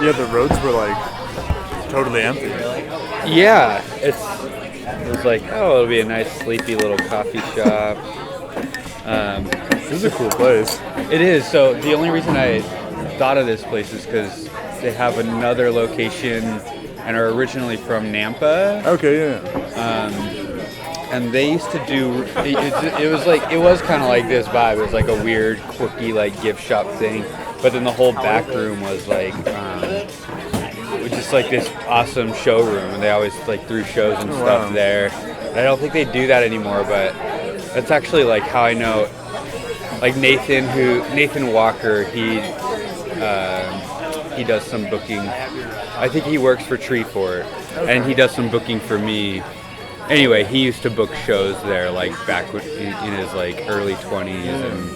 Yeah, the roads were like totally empty. Yeah, it was like, oh, it'll be a nice sleepy little coffee shop. This is a cool place. It is. So the only reason I thought of this place is because they have another location and are originally from Nampa. Okay, yeah. And they used to do. It was kind of like this vibe. It was like a weird, quirky, like gift shop thing. But then the whole back room was like, just like this awesome showroom, and they always like threw shows and stuff there. And I don't think they do that anymore, but that's actually like how I know. Like Nathan Walker, he does some booking. I think he works for Treefort, and he does some booking for me. Anyway, he used to book shows there, like back in his like early 20s, and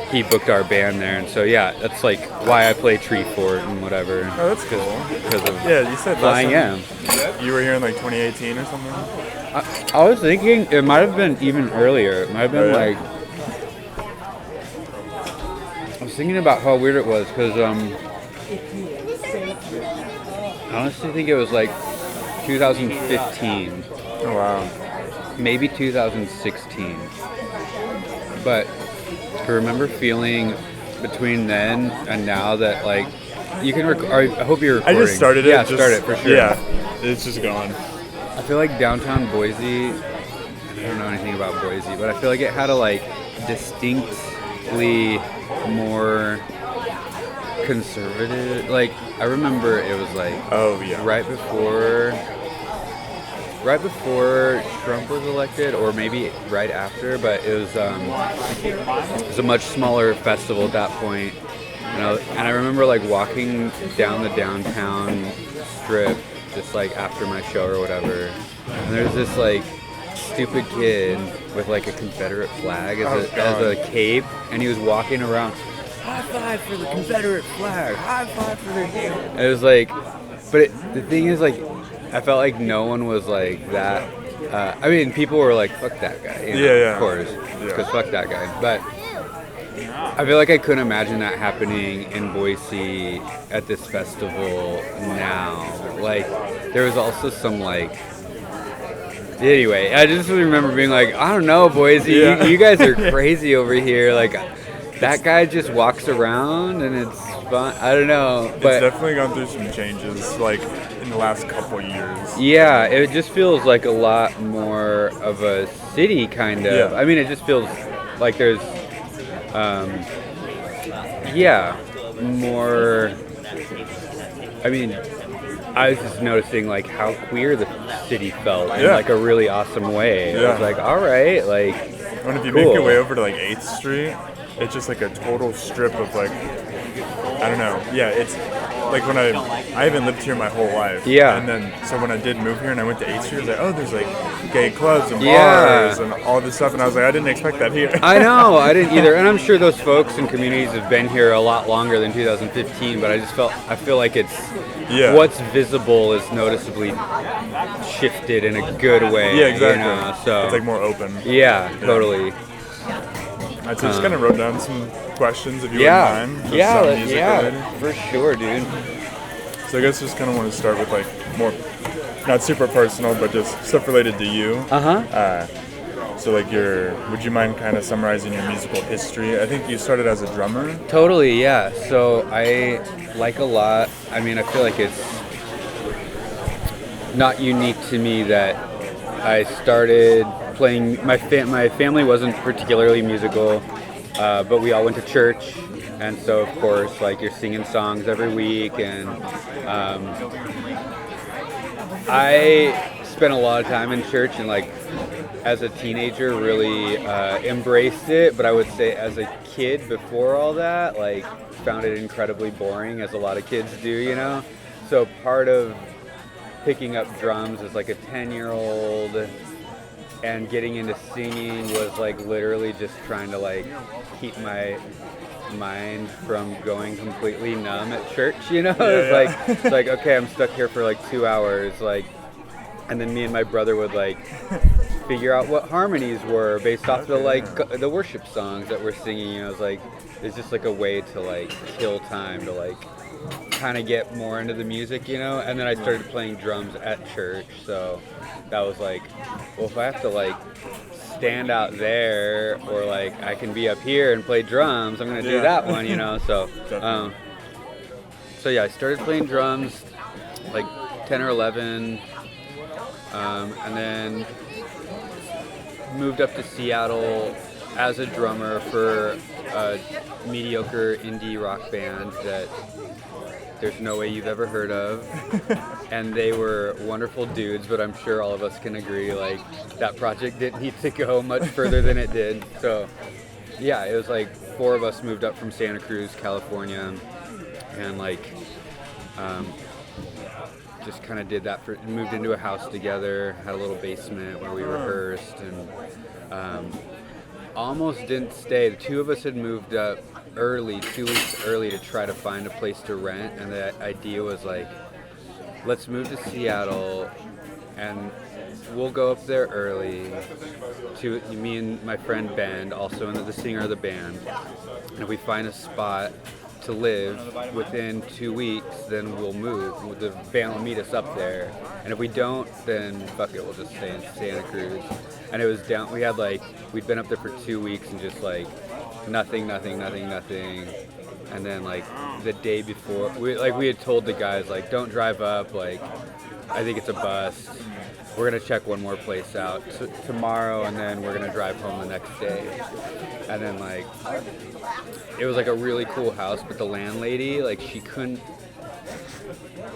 he booked our band there. And so yeah, that's like why I play Treefort and whatever. Oh, that's cool. Because of you said Flying M. You were here in like 2018 or something. I was thinking it might have been even earlier. It might have been like. I was thinking about how weird it was because I honestly think it was like 2015. Oh wow. Maybe 2016. But I remember feeling between then and now that like you can I hope you're recording. I just started it. Yeah, start it for sure. Yeah, it's just gone. I feel like downtown Boise, I don't know anything about Boise, but I feel like it had a like distinctly more conservative. Like I remember it was like right before Trump was elected, or maybe right after, but it was a much smaller festival at that point. And I remember like walking down the downtown strip just like after my show or whatever, and there's this like stupid kid with like a Confederate flag as a cape, and he was walking around, high five for the Confederate flag, high five for the. And it was like, but the thing is like, I felt like no one was like that. I mean, people were like, fuck that guy. You know, of course, because fuck that guy. But I feel like I couldn't imagine that happening in Boise at this festival now. Like, there was also some like. Anyway, I just remember being like, I don't know, Boise, you guys are crazy over here. Like, that guy just walks around and it's fun. I don't know. But it's definitely gone through some changes, like, in the last couple years. Yeah, it just feels like a lot more of a city, kind of. Yeah. I mean, it just feels like there's, more. I mean, I was just noticing like how queer the city felt in like a really awesome way. I was like, all right, like. And if you make your way over to like 8th Street, it's just like a total strip of like, I don't know. Yeah, it's like when I haven't lived here my whole life. Yeah. And then so when I did move here and I went to 8th Street, I was like, oh, there's like gay clubs and bars and all this stuff, and I was like, I didn't expect that here. I know, I didn't either, and I'm sure those folks and communities have been here a lot longer than 2015. But I feel like it's what's visible is noticeably shifted in a good way. Yeah, exactly. You know? So it's like more open. Yeah, totally. I just kind of wrote down some questions if you wouldn't mind. Related. For sure, dude. So I guess just kind of want to start with like more, not super personal, but just stuff related to you. So like would you mind kind of summarizing your musical history? I think you started as a drummer. Totally, yeah. So I like a lot. I mean, I feel like it's not unique to me that I started playing. My family wasn't particularly musical, but we all went to church, and so of course, like you're singing songs every week, and I spent a lot of time in church, and like as a teenager, really embraced it. But I would say as a kid, before all that, like found it incredibly boring, as a lot of kids do, you know. So part of picking up drums as like a 10-year-old. And getting into singing was like literally just trying to like keep my mind from going completely numb at church, you know? It's like okay, I'm stuck here for like 2 hours, like, and then me and my brother would like figure out what harmonies were based off the worship songs that we're singing. You know, it's like it's just like a way to like kill time, to like kind of get more into the music, you know. And then I started playing drums at church, so that was like, well, if I have to like stand out there or like I can be up here and play drums, I'm gonna do that one, you know. So so yeah, I started playing drums like 10 or 11, and then moved up to Seattle as a drummer for a mediocre indie rock band that there's no way you've ever heard of. And they were wonderful dudes, but I'm sure all of us can agree, like, that project didn't need to go much further than it did. So, yeah, it was like 4 of us moved up from Santa Cruz, California, and, like, just kind of did that moved into a house together, had a little basement where we rehearsed, and almost didn't stay. The 2 of us had moved up early, 2 weeks early, to try to find a place to rent, and the idea was like, let's move to Seattle and we'll go up there early to me and my friend Ben, also the singer of the band, and if we find a spot to live within 2 weeks, then we'll move. The band will meet us up there, and if we don't, then fuck it, we'll just stay in Santa Cruz. And it was down, we'd been up there for 2 weeks and just like nothing. And then like the day before, we had told the guys, like, don't drive up, like, I think it's a bust. We're gonna check one more place out tomorrow, and then we're gonna drive home the next day. And then like, it was like a really cool house, but the landlady, like, she couldn't,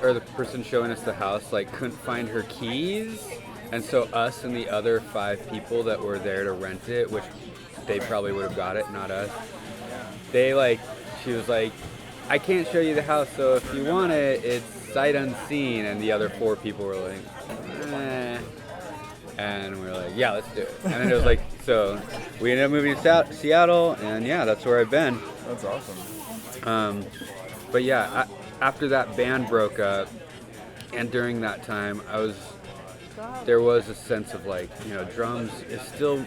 or the person showing us the house, like, couldn't find her keys. And so us and the other 5 people that were there to rent it, which they probably would have got it, not us, she was like, I can't show you the house, so if you want it, it's sight unseen. And the other 4 people were like, eh. And we were like, yeah, let's do it. And then it was like, so we ended up moving to Seattle, and yeah, that's where I've been. That's awesome. But yeah, after that band broke up, and during that time, there was a sense of like, you know, drums is still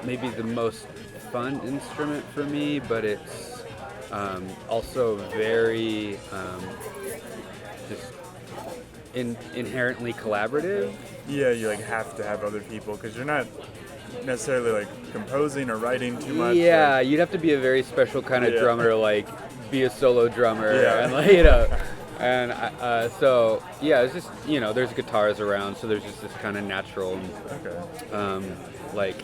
maybe the most fun instrument for me, but it's also very just inherently collaborative. Yeah, you like have to have other people because you're not necessarily like composing or writing too much. Yeah, like, you'd have to be a very special kind of drummer to like be a solo drummer, and like, you know. And so yeah, it's just, you know, there's guitars around, so there's just this kind of natural, like,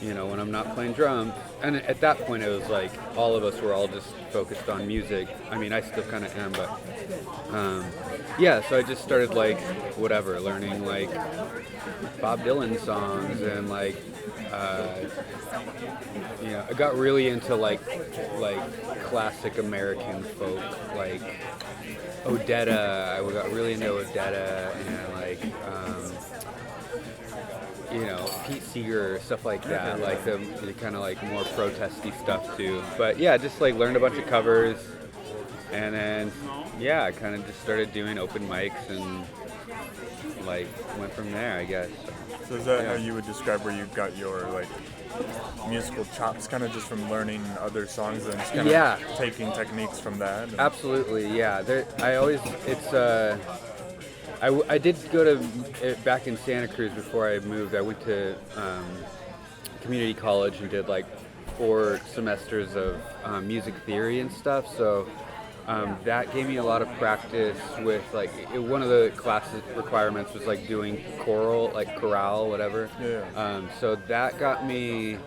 you know, when I'm not playing drums. And at that point, it was like all of us were all just focused on music. I mean, I still kind of am, but yeah. So I just started like whatever, learning like Bob Dylan songs, and like you know, I got really into like classic American folk, like Odetta. I got really into Odetta, and like you know, Pete Seeger, stuff like that, like the kind of like more protesty stuff too. But yeah, just like learned a bunch of covers, and then yeah, I kind of just started doing open mics and like went from there, I guess. So is that how you would describe where you got your like musical chops, kind of just from learning other songs and just kind of taking techniques from that? Absolutely, yeah. I did go to, back in Santa Cruz before I moved, I went to community college and did like 4 semesters of music theory and stuff, so that gave me a lot of practice with like, one of the classes requirements was like doing chorale, whatever. So that got me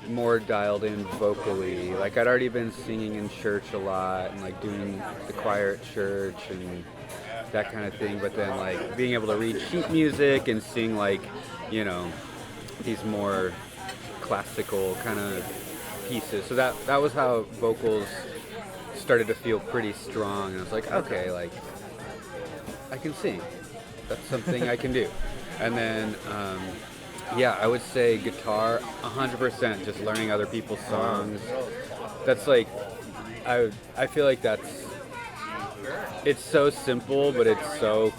more dialed in vocally. Like, I'd already been singing in church a lot and like doing the choir at church and that kind of thing, but then like being able to read sheet music and sing like, you know, these more classical kind of pieces. So that was how vocals started to feel pretty strong, and I was like, okay, like I can sing. That's something I can do. And then yeah, I would say guitar 100%, just learning other people's songs. That's like, I feel like it's so simple, but it's so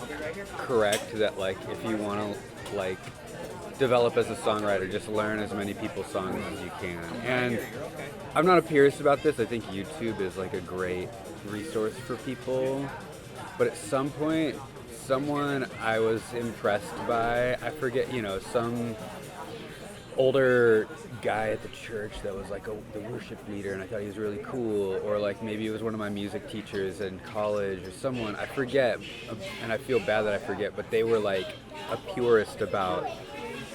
correct that like if you want to like develop as a songwriter. Just learn as many people's songs as you can. And I'm not a purist about this. I think YouTube is like a great resource for people. But at some point, someone I was impressed by, I forget, some older guy at the church that was like the worship leader, and I thought he was really cool, or like maybe it was one of my music teachers in college or someone, I forget, and I feel bad that I forget, but they were like a purist about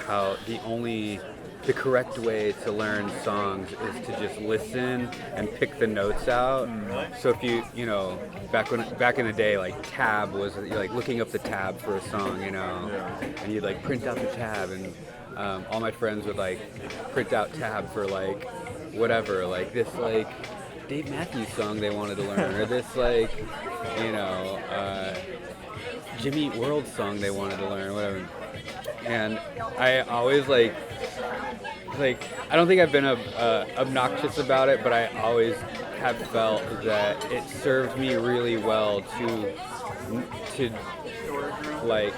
how the correct way to learn songs is to just listen and pick the notes out. So if back in the day, like tab was like looking up the tab for a song, and you'd like print out the tab, and all my friends would like print out tab for like whatever, like this like Dave Matthews song they wanted to learn, or this like Jimmy Eat World song they wanted to learn, whatever. And I always like I don't think I've been obnoxious about it, but I always have felt that it served me really well to like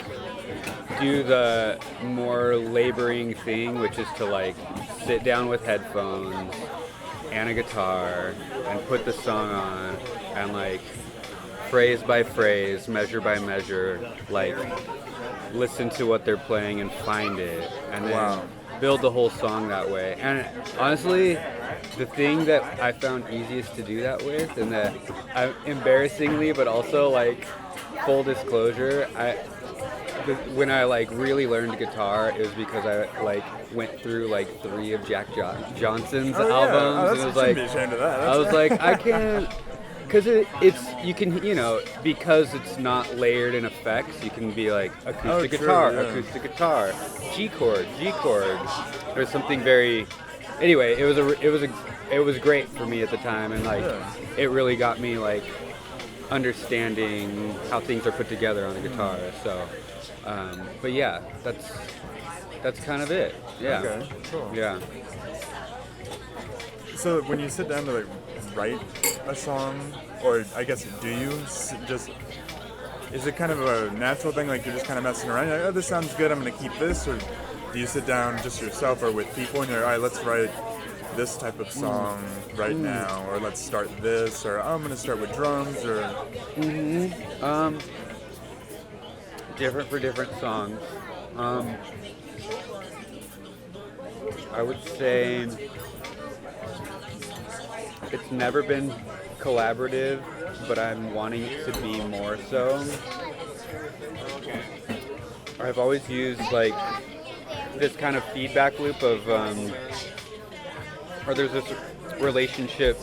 do the more laboring thing, which is to like sit down with headphones and a guitar and put the song on and like phrase by phrase, measure by measure, like listen to what they're playing and find it, and then build the whole song that way. And honestly, the thing that I found easiest to do that with, and that embarrassingly, but also like full disclosure, when I like really learned guitar, it was because I like went through like 3 of Jack Johnson's albums, and it was like I was like I can't. Because because it's not layered in effects, you can be like acoustic guitar, G chord. There's something very. Anyway, it was great for me at the time, and like it really got me like understanding how things are put together on the guitar. So, but yeah, that's kind of it. Yeah. Okay. Cool. Yeah. So when you sit down to like write a song, or I guess do you just, is it kind of a natural thing, like you're just kind of messing around, you're like, oh, this sounds good, I'm going to keep this, or do you sit down just yourself or with people and you're like, all right, let's write this type of song right now, or let's start this, or I'm going to start with drums, or... Different for different songs. I would say it's never been collaborative, but I'm wanting it to be more so. I've always used like this kind of feedback loop of, or there's this relationship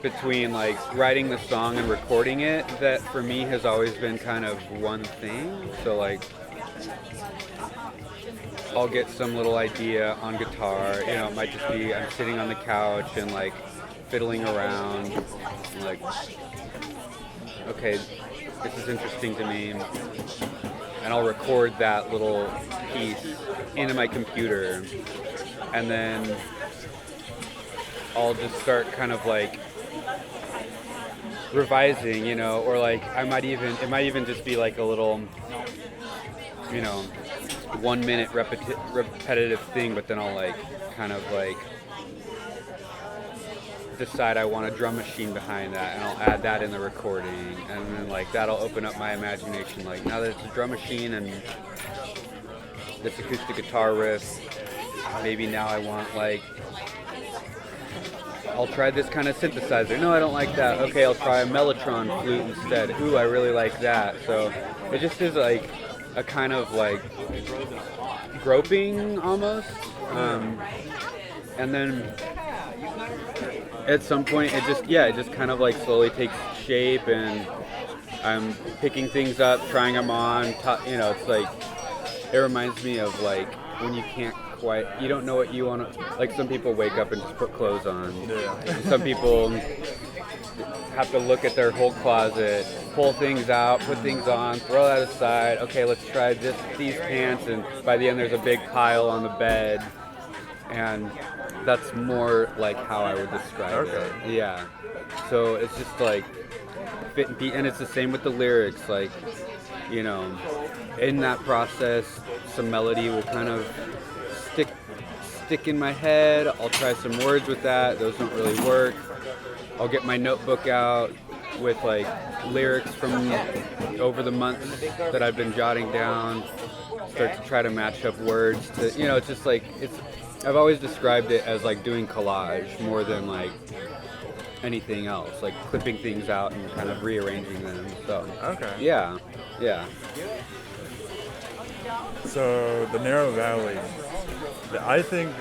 between like writing the song and recording it that for me has always been kind of one thing. So like I'll get some little idea on guitar, it might just be I'm sitting on the couch and like fiddling around, and like, okay, this is interesting to me, and I'll record that little piece into my computer, and then I'll just start kind of like revising, or like it might even just be like a little, 1 minute repetitive thing, but then I'll like kind of like decide I want a drum machine behind that, and I'll add that in the recording, and then like that'll open up my imagination, like now that it's a drum machine and this acoustic guitar riff, maybe now I want like, I'll try this kind of synthesizer. No, I don't like that. Okay, I'll try a Mellotron flute instead. Ooh, I really like that. So it just is like a kind of like groping almost, and then at some point it just kind of like slowly takes shape, and I'm picking things up, trying them on. It's like, it reminds me of like when you can't quite, you don't know what you want to, like some people wake up and just put clothes on. And some people have to look at their whole closet, pull things out, put things on, throw that aside. Okay, let's try these pants, and by the end there's a big pile on the bed, and that's more like how I would describe it. Yeah. So it's just like fit and beat, and it's the same with the lyrics. Like, in that process, some melody will kind of stick in my head. I'll try some words with that. Those don't really work. I'll get my notebook out with like lyrics from over the months that I've been jotting down. Start to try to match up words to, it's just like, I've always described it as like doing collage more than like anything else, like clipping things out and kind of rearranging them. So, okay. Yeah. So the Narrow Valley, I think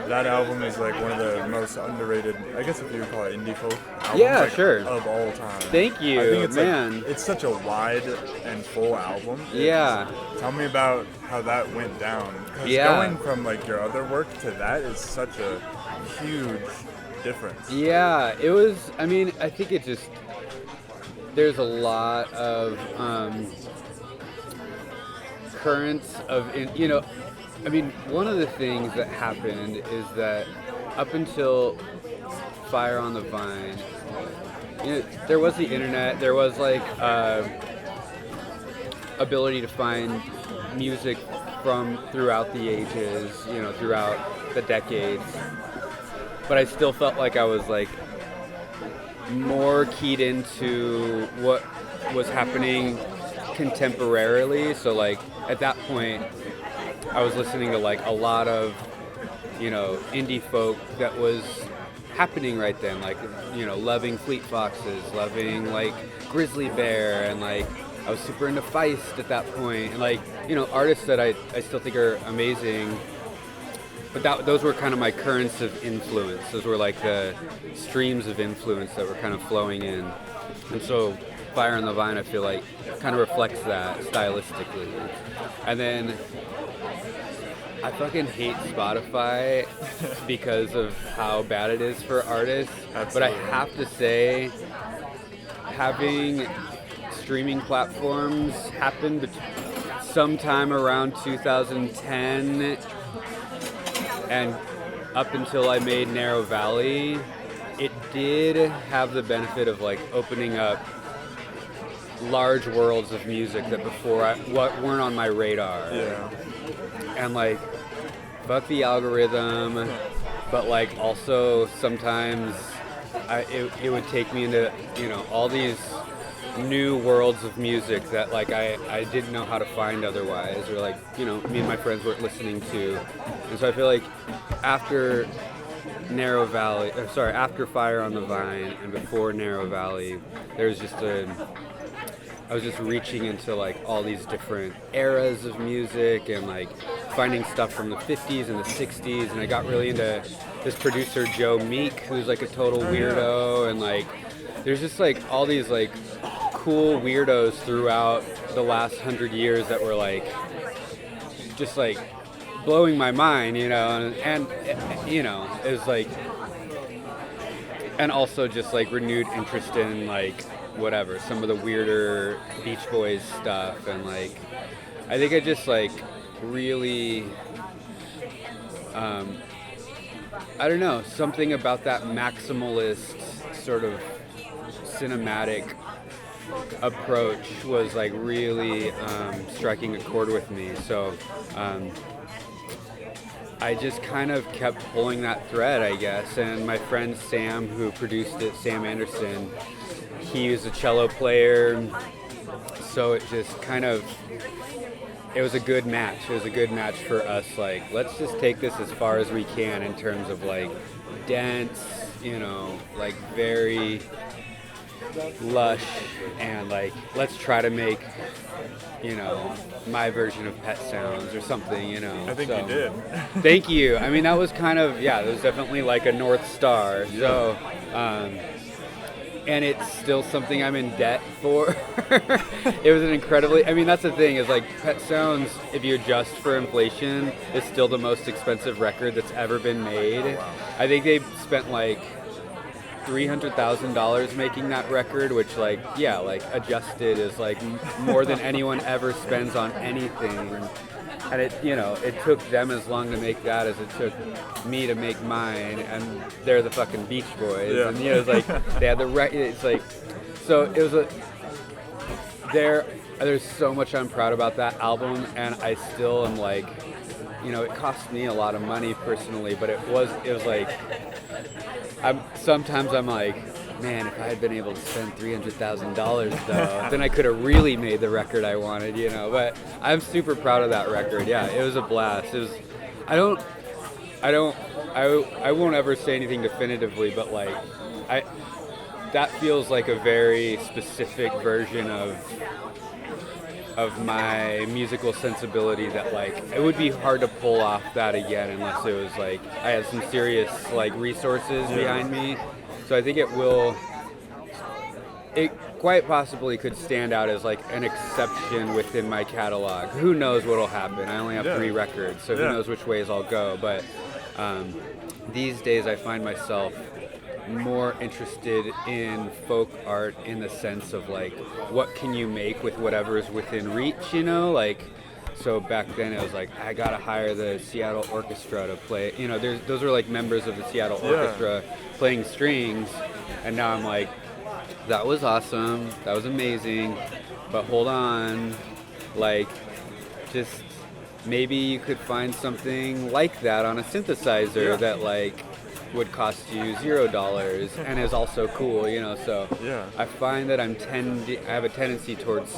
that album is like one of the most underrated, I guess if you would call it indie folk albums, Yeah, like, sure. of all time. Thank you, I think it's man. Like, it's such a wide and full album. Yeah. Tell me about how that went down. Because going from like your other work to that is such a huge difference. Yeah, it was, I mean, I think it just, there's a lot of currents of, I mean, one of the things that happened is that up until Fire on the Vine, there was the internet, there was like ability to find music from throughout the ages, throughout the decades. But I still felt like I was like more keyed into what was happening contemporarily. So like at that point, I was listening to like a lot of, indie folk that was happening right then, like, loving Fleet Foxes, loving like Grizzly Bear, and like I was super into Feist at that point, and like, artists that I still think are amazing. But those were kind of my currents of influence. Those were like the streams of influence that were kind of flowing in. And so Fire on the Vine, I feel like, kind of reflects that stylistically. And then I fucking hate Spotify because of how bad it is for artists. Absolutely. But I have to say, having streaming platforms happen sometime around 2010 and up until I made Narrow Valley, it did have the benefit of like opening up large worlds of music that before weren't on my radar. Yeah. And like, fuck the algorithm, but like also sometimes it would take me into, all these new worlds of music that like I didn't know how to find otherwise, or like, me and my friends weren't listening to. And so I feel like after after Fire on the Vine and before Narrow Valley, there's just I was just reaching into like all these different eras of music and like finding stuff from the 50s and the 60s, and I got really into this producer Joe Meek, who's like a total weirdo, and like there's just like all these like cool weirdos throughout the last 100 years that were like just like blowing my mind, and it was like, and also just like renewed interest in like whatever, some of the weirder Beach Boys stuff, and like I think I just like really I don't know, something about that maximalist sort of cinematic approach was like really striking a chord with me. So I just kind of kept pulling that thread, I guess. And my friend Sam, who produced it, Sam Anderson, he was a cello player, so it just kind of, it was a good match. It was a good match for us. Like, let's just take this as far as we can in terms of like dense, like very lush, and like let's try to make my version of Pet Sounds or something. I think you did. Thank you. I mean, that was kind of, there was definitely like a North Star. So and it's still something I'm in debt for. It was an incredibly, I mean, that's the thing, is like Pet Sounds, if you adjust for inflation, is still the most expensive record that's ever been made. Wow. I think they spent like $300,000 making that record, which like adjusted is like more than anyone ever spends on anything. And it it took them as long to make that as it took me to make mine, and they're the fucking Beach Boys. Yeah. And it's like they had the it's like, so it was there's so much I'm proud about that album, and I still am like, it cost me a lot of money personally, but it was like, sometimes I'm like, man, if I had been able to spend $300,000 though, then I could have really made the record I wanted, But I'm super proud of that record. Yeah, it was a blast. It was. I won't ever say anything definitively, but like, that feels like a very specific version of my musical sensibility that like it would be hard to pull off that again unless it was like I had some serious like resources behind me. So I think it quite possibly could stand out as like an exception within my catalog. Who knows what'll happen? I only have 3 records, so who knows which ways I'll go. But these days I find myself more interested in folk art in the sense of like what can you make with whatever's within reach, like so back then it was like I gotta hire the Seattle Orchestra to play, those are like members of the Seattle Orchestra playing strings, and now I'm like, that was awesome, that was amazing, but hold on, like just maybe you could find something like that on a synthesizer that like would cost you $0 and is also cool, so I find that I have a tendency towards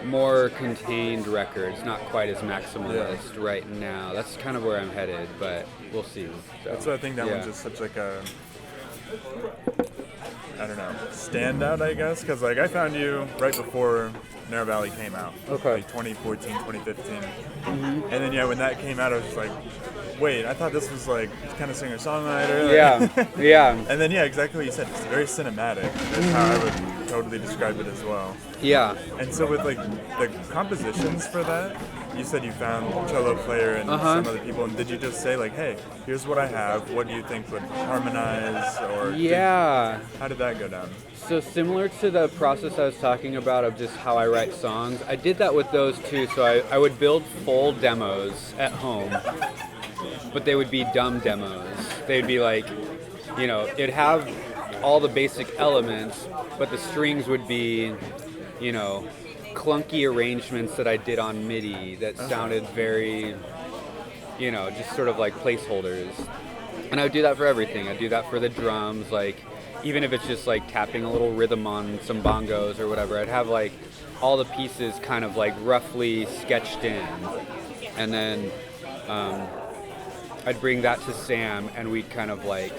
more contained records, not quite as maximalist right now. That's kind of where I'm headed, but we'll see. So, that's why I think that one's just such like a, I don't know, standout, I guess, because like I found you right before Narrow Valley came out, like 2014, 2015, and then when that came out, I was just like, wait, I thought this was like kind of singer-songwriter. Yeah. And then exactly what you said. It's very cinematic. That's how I would totally describe it as well. Yeah. And so with like the compositions for that, you said you found a cello player and some other people. And did you just say like, hey, here's what I have. What do you think would harmonize? Or how did that go down? So similar to the process I was talking about of just how I write songs, I did that with those too. So I would build full demos at home. But they would be dumb demos. They'd be like, it'd have all the basic elements, but the strings would be, clunky arrangements that I did on MIDI that sounded very, just sort of like placeholders. And I would do that for everything. I'd do that for the drums, like, even if it's just like tapping a little rhythm on some bongos or whatever, I'd have like all the pieces kind of like roughly sketched in. And then, I'd bring that to Sam and we'd kind of like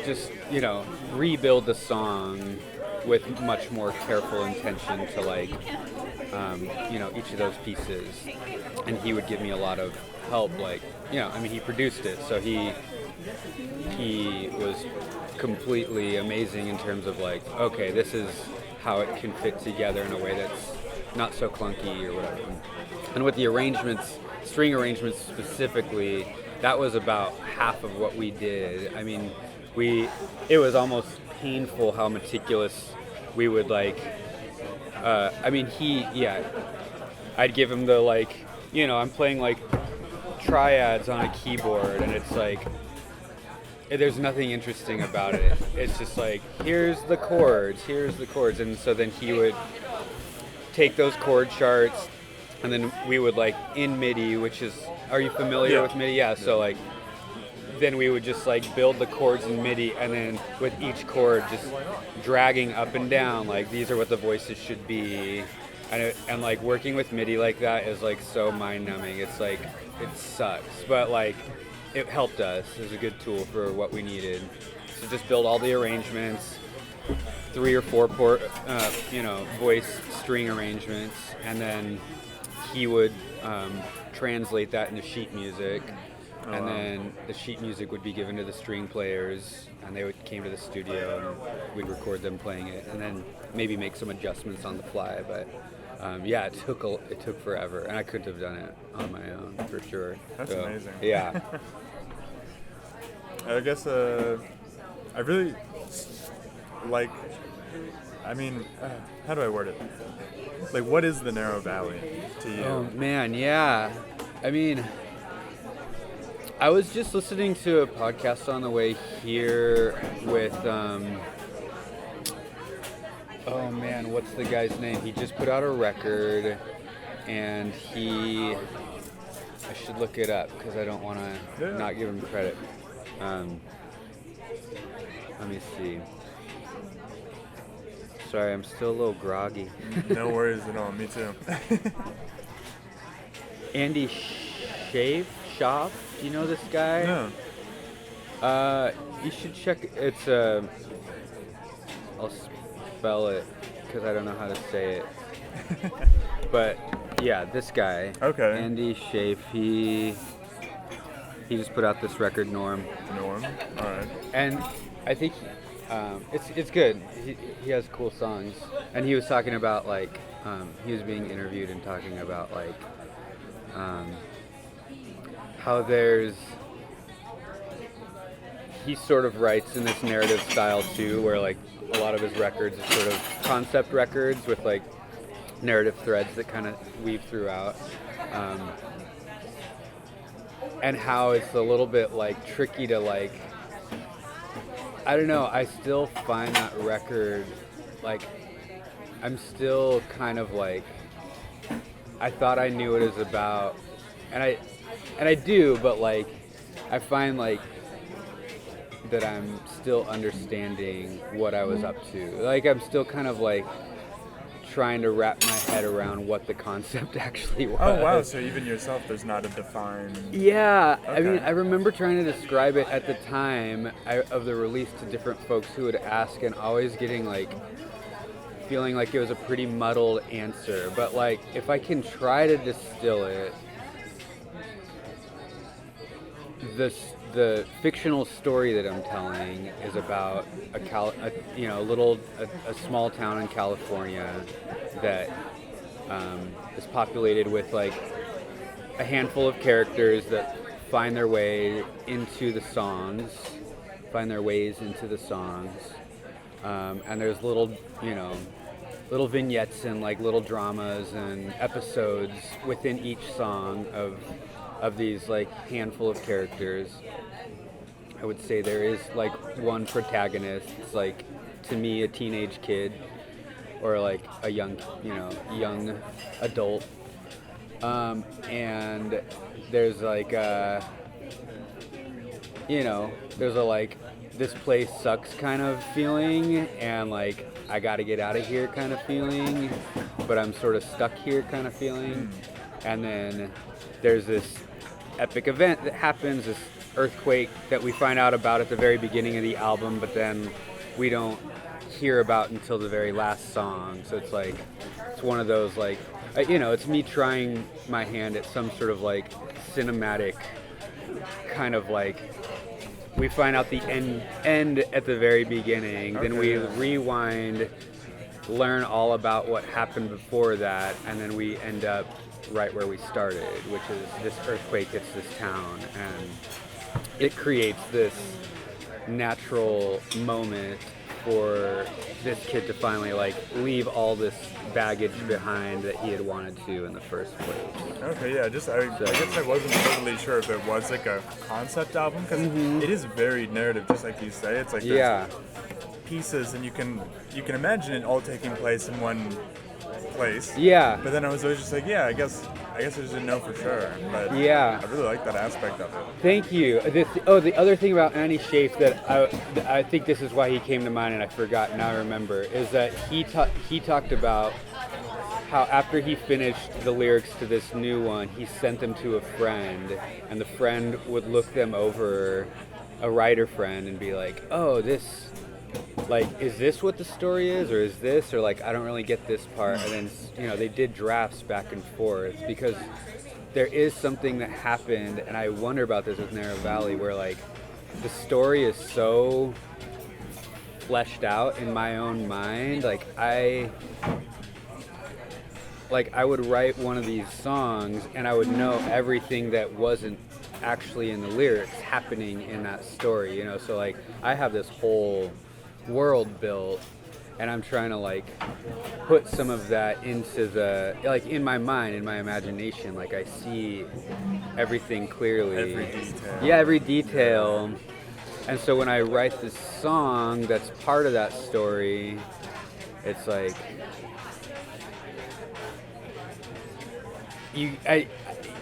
just, rebuild the song with much more careful intention to like, each of those pieces. And he would give me a lot of help, like, he produced it, so he was completely amazing in terms of like, okay, this is how it can fit together in a way that's not so clunky or whatever. And with the arrangements, string arrangements specifically, that was about half of what we did. I mean, it was almost painful how meticulous we would like, I'd give him the like, I'm playing like triads on a keyboard and it's like, there's nothing interesting about it. It's just like, here's the chords. And so then he would take those chord charts, and then we would like in MIDI, which is, are you familiar with MIDI? Yeah. So like, then we would just like build the chords in MIDI, and then with each chord just dragging up and down, like these are what the voices should be. And like working with MIDI like that is like so mind numbing. It's like, it sucks, but like it helped us. It was a good tool for what we needed. So just build all the arrangements, 3 or 4 voice string arrangements, and then he would translate that into sheet music, and then the sheet music would be given to the string players, and they came to the studio and we'd record them playing it, and then maybe make some adjustments on the fly. But it took forever, and I couldn't have done it on my own for sure. That's amazing. Yeah. I guess I really like, how do I word it? Like, what is the Narrow Valley to you? Oh, man, yeah. I mean, I was just listening to a podcast on the way here with oh man, what's the guy's name? He just put out a record, and I should look it up because I don't want to not give him credit. Let me see. Sorry, I'm still a little groggy. No worries at all. Me too. Andy Schaaf? Do you know this guy? No. You should check. It's I'll spell it because I don't know how to say it. But yeah, this guy. Okay. Andy Schaaf. He just put out this record, Norm. Norm. All right. And I think it's good. He has cool songs. And he was talking about like he was being interviewed and talking about like how he sort of writes in this narrative style too, where like a lot of his records are sort of concept records with like narrative threads that kind of weave throughout, and how it's a little bit like tricky to like, I don't know, I still find that record like I'm still kind of like, I thought I knew what it was about, and I do, but like I find like that I'm still understanding what I was up to. Like I'm still kind of like trying to wrap my head around what the concept actually was. Oh wow, so even yourself there's not a defined... Yeah, okay. I mean, I remember trying to describe it at the time of the release to different folks who would ask, and always getting like, feeling like it was a pretty muddled answer. But like, if I can try to distill it, the fictional story that I'm telling is about a small town in California that is populated with like a handful of characters that find their way into the songs, and there's little vignettes and like little dramas and episodes within each song of these like handful of characters. I would say there is like one protagonist. It's like, to me, a teenage kid or like a young adult. And there's like there's a like, this place sucks kind of feeling, and like I gotta get out of here kind of feeling, but I'm sort of stuck here kind of feeling. And then there's this epic event that happens, this earthquake that we find out about at the very beginning of the album, but then we don't hear about until the very last song. So it's like, it's one of those like, it's me trying my hand at some sort of like cinematic kind of like, we find out the end at the very beginning, okay. Then we rewind, learn all about what happened before that, and then we end up right where we started, which is this earthquake hits this town, and it creates this natural moment for this kid to finally like leave all this baggage behind that he had wanted to in the first place. Okay, yeah, I guess I wasn't totally sure if it was like a concept album, because it is very narrative, just like you say. It's like there's pieces, and you can imagine it all taking place in one place. Yeah. But then I was always just like, I guess I just didn't know for sure. But I really like that aspect of it. Thank you. The other thing about Andy Schaaf that I think this is why he came to mind, and I forgot, now I remember, is that he talked about how after he finished the lyrics to this new one, he sent them to a friend, and the friend would look them over, a writer friend, and be like, oh, this, like, is this what the story is, or is this, or like, I don't really get this part. And then they did drafts back and forth, because there is something that happened, and I wonder about this with Narrow Valley, where like the story is so fleshed out in my own mind. Like I would write one of these songs, and I would know everything that wasn't actually in the lyrics happening in that story, so like I have this whole world built, and I'm trying to like put some of that into the, like, in my mind, in my imagination, like I see everything clearly, every detail. And so when I write this song that's part of that story, It's like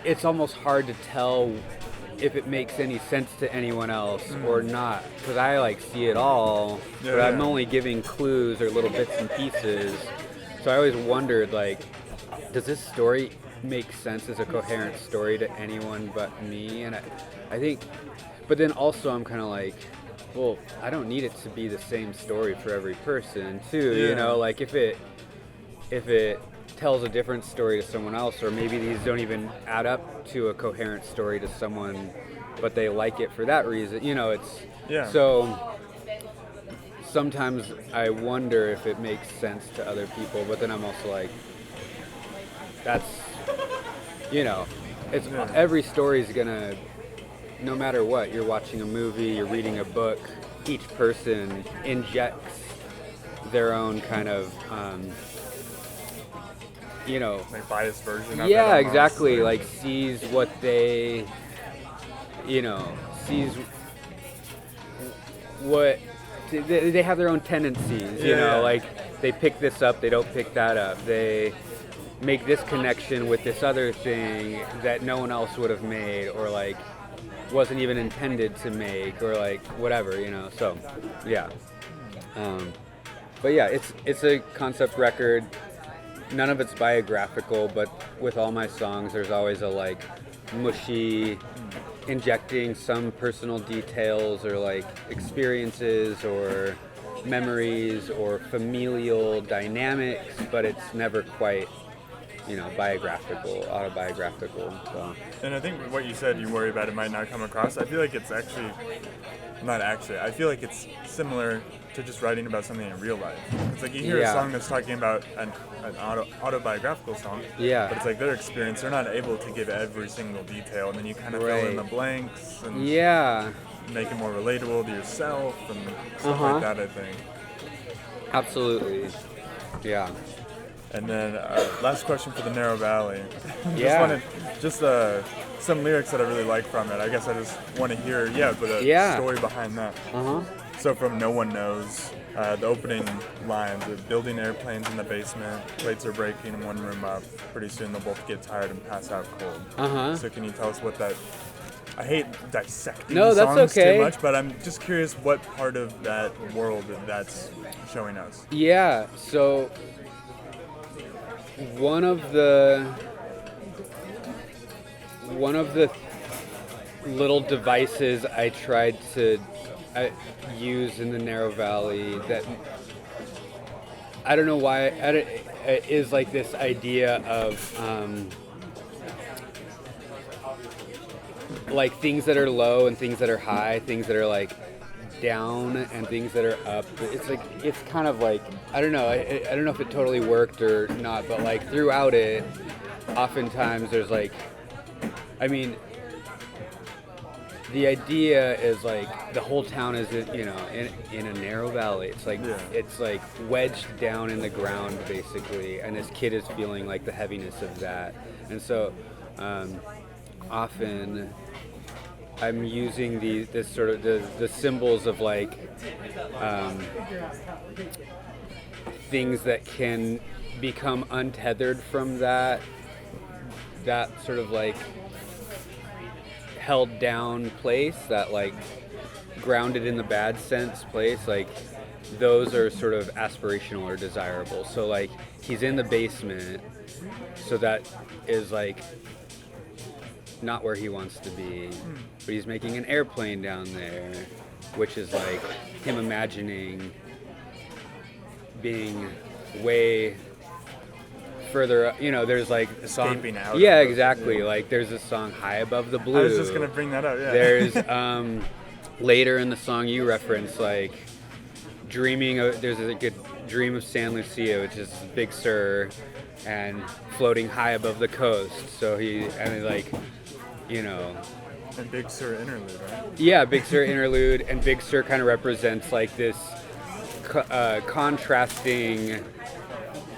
it's almost hard to tell if it makes any sense to anyone else or not, because I like see it all, but I'm only giving clues or little bits and pieces. So I always wondered, like, does this story make sense as a coherent story to anyone but me? And I think, but then also I'm kind of like, well, I don't need it to be the same story for every person too, you know, like if it tells a different story to someone else, or maybe these don't even add up to a coherent story to someone, but they like it for that reason, you know, it's, so sometimes I wonder if it makes sense to other people, but then I'm also like, that's, you know, it's every story is gonna, no matter what, you're watching a movie, you're reading a book, each person injects their own kind of, you know, like biased version of it. Yeah, exactly. Like sees what they, you know, sees what they have their own tendencies. You know, like they pick this up, they don't pick that up. They make this connection with this other thing that no one else would have made, or like wasn't even intended to make, or like whatever. You know. So, yeah. But yeah, it's a concept record. None of it's biographical, but with all my songs, there's always a like mushy, injecting some personal details or like experiences or memories or familial dynamics, but it's never quite, you know, biographical, autobiographical. So. And I think what you said, you worry about it might not come across. I feel like it's actually, not actually, I feel like it's similar to just writing about something in real life. It's like you hear a song that's talking about an autobiographical song, but it's like their experience, they're not able to give every single detail, and then you kind of fill in the blanks and make it more relatable to yourself and stuff like that, I think. Absolutely. Yeah. And then last question for the Narrow Valley. Just some lyrics that I really like from it. I guess I just want to hear, the story behind that. So from No One Knows, the opening lines, building airplanes in the basement, plates are breaking in one room up, pretty soon they'll both get tired and pass out cold. So can you tell us what that, I hate dissecting songs too much, but I'm just curious what part of that world that's showing us. Yeah, so one of the little devices I tried to use in the Narrow Valley that I don't know why is like this idea of like things that are low and things that are high, things that are like down and things that are up. It's like, it's kind of like, I don't know if it totally worked or not, but like throughout it, oftentimes there's like, I mean, the idea is like the whole town is, you know, in a narrow valley. It's like it's like wedged down in the ground basically, and this kid is feeling like the heaviness of that. And so often I'm using this sort of the symbols of like things that can become untethered from that sort of like held down place, that like grounded in the bad sense place, like those are sort of aspirational or desirable. So like he's in the basement, so that is like not where he wants to be, but he's making an airplane down there, which is like him imagining being way further up. You know, there's like a song, escaping out. Yeah, exactly. Like there's a song High Above the Blue. I was just gonna bring that up. Yeah. There's later in the song you reference like dreaming of. There's a good dream of San Lucia, which is Big Sur, and floating high above the coast. So he like, you know. And Big Sur interlude, right? Yeah, Big Sur interlude, and Big Sur kind of represents like this contrasting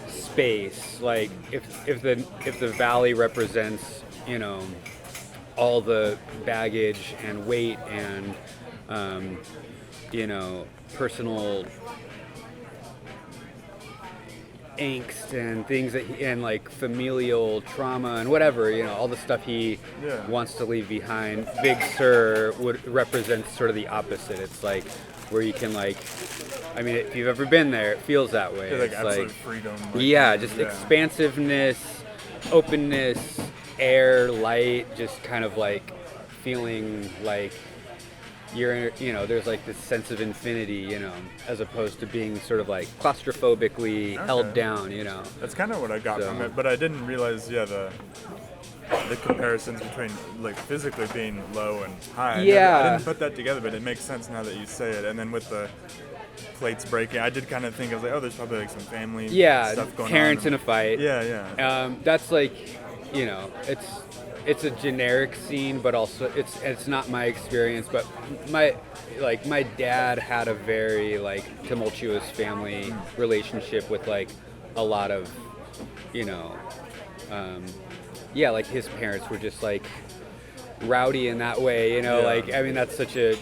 space. Like if the valley represents, you know, all the baggage and weight and you know, personal angst and things that and like familial trauma and whatever, all the stuff he wants to leave behind. Big Sur would represent sort of the opposite. It's like where you can if you've ever been there, it feels that way. Yeah, like it's absolute freedom. Just expansiveness, openness, air, light, just kind of like feeling like you're, there's like this sense of infinity, as opposed to being sort of like claustrophobically held down, That's kind of what I got from it, but I didn't realize, the comparisons between like physically being low and high. I didn't put that together, but it makes sense now that you say it. And then with the plates breaking, I did kind of think, I was like, oh, there's probably like some family stuff going on. Parents in a fight. That's like, it's a generic scene, but also it's not my experience. But my dad had a very like tumultuous family relationship with like a lot of, like his parents were just like rowdy in that way, that's such a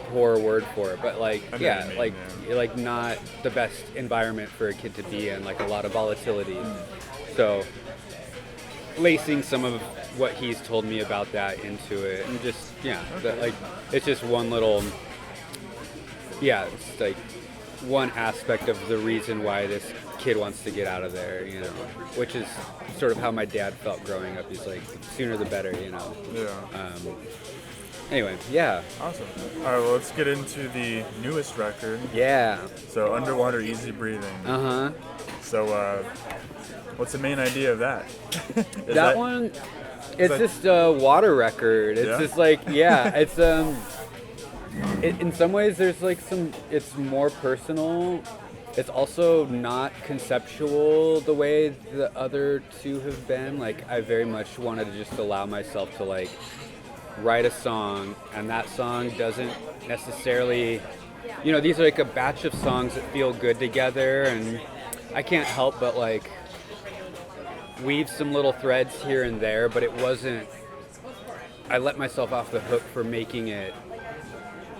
poor word for it, but like not the best environment for a kid to be in, like a lot of volatility. So lacing some of what he's told me about that into it, and just it's just one little it's like one aspect of the reason why this kid wants to get out of there, which is sort of how my dad felt growing up. He's like, sooner the better, Anyway, Awesome. All right, well, let's get into the newest record. So, Underwater Easy Breathing. So, what's the main idea of that? that one, it's just a water record. It's just like, it's in some ways there's like it's more personal. It's also not conceptual the way the other two have been. Like, I very much wanted to just allow myself to like write a song, and that song doesn't necessarily, these are like a batch of songs that feel good together, and I can't help but like weave some little threads here and there, but it wasn't, I let myself off the hook for making it,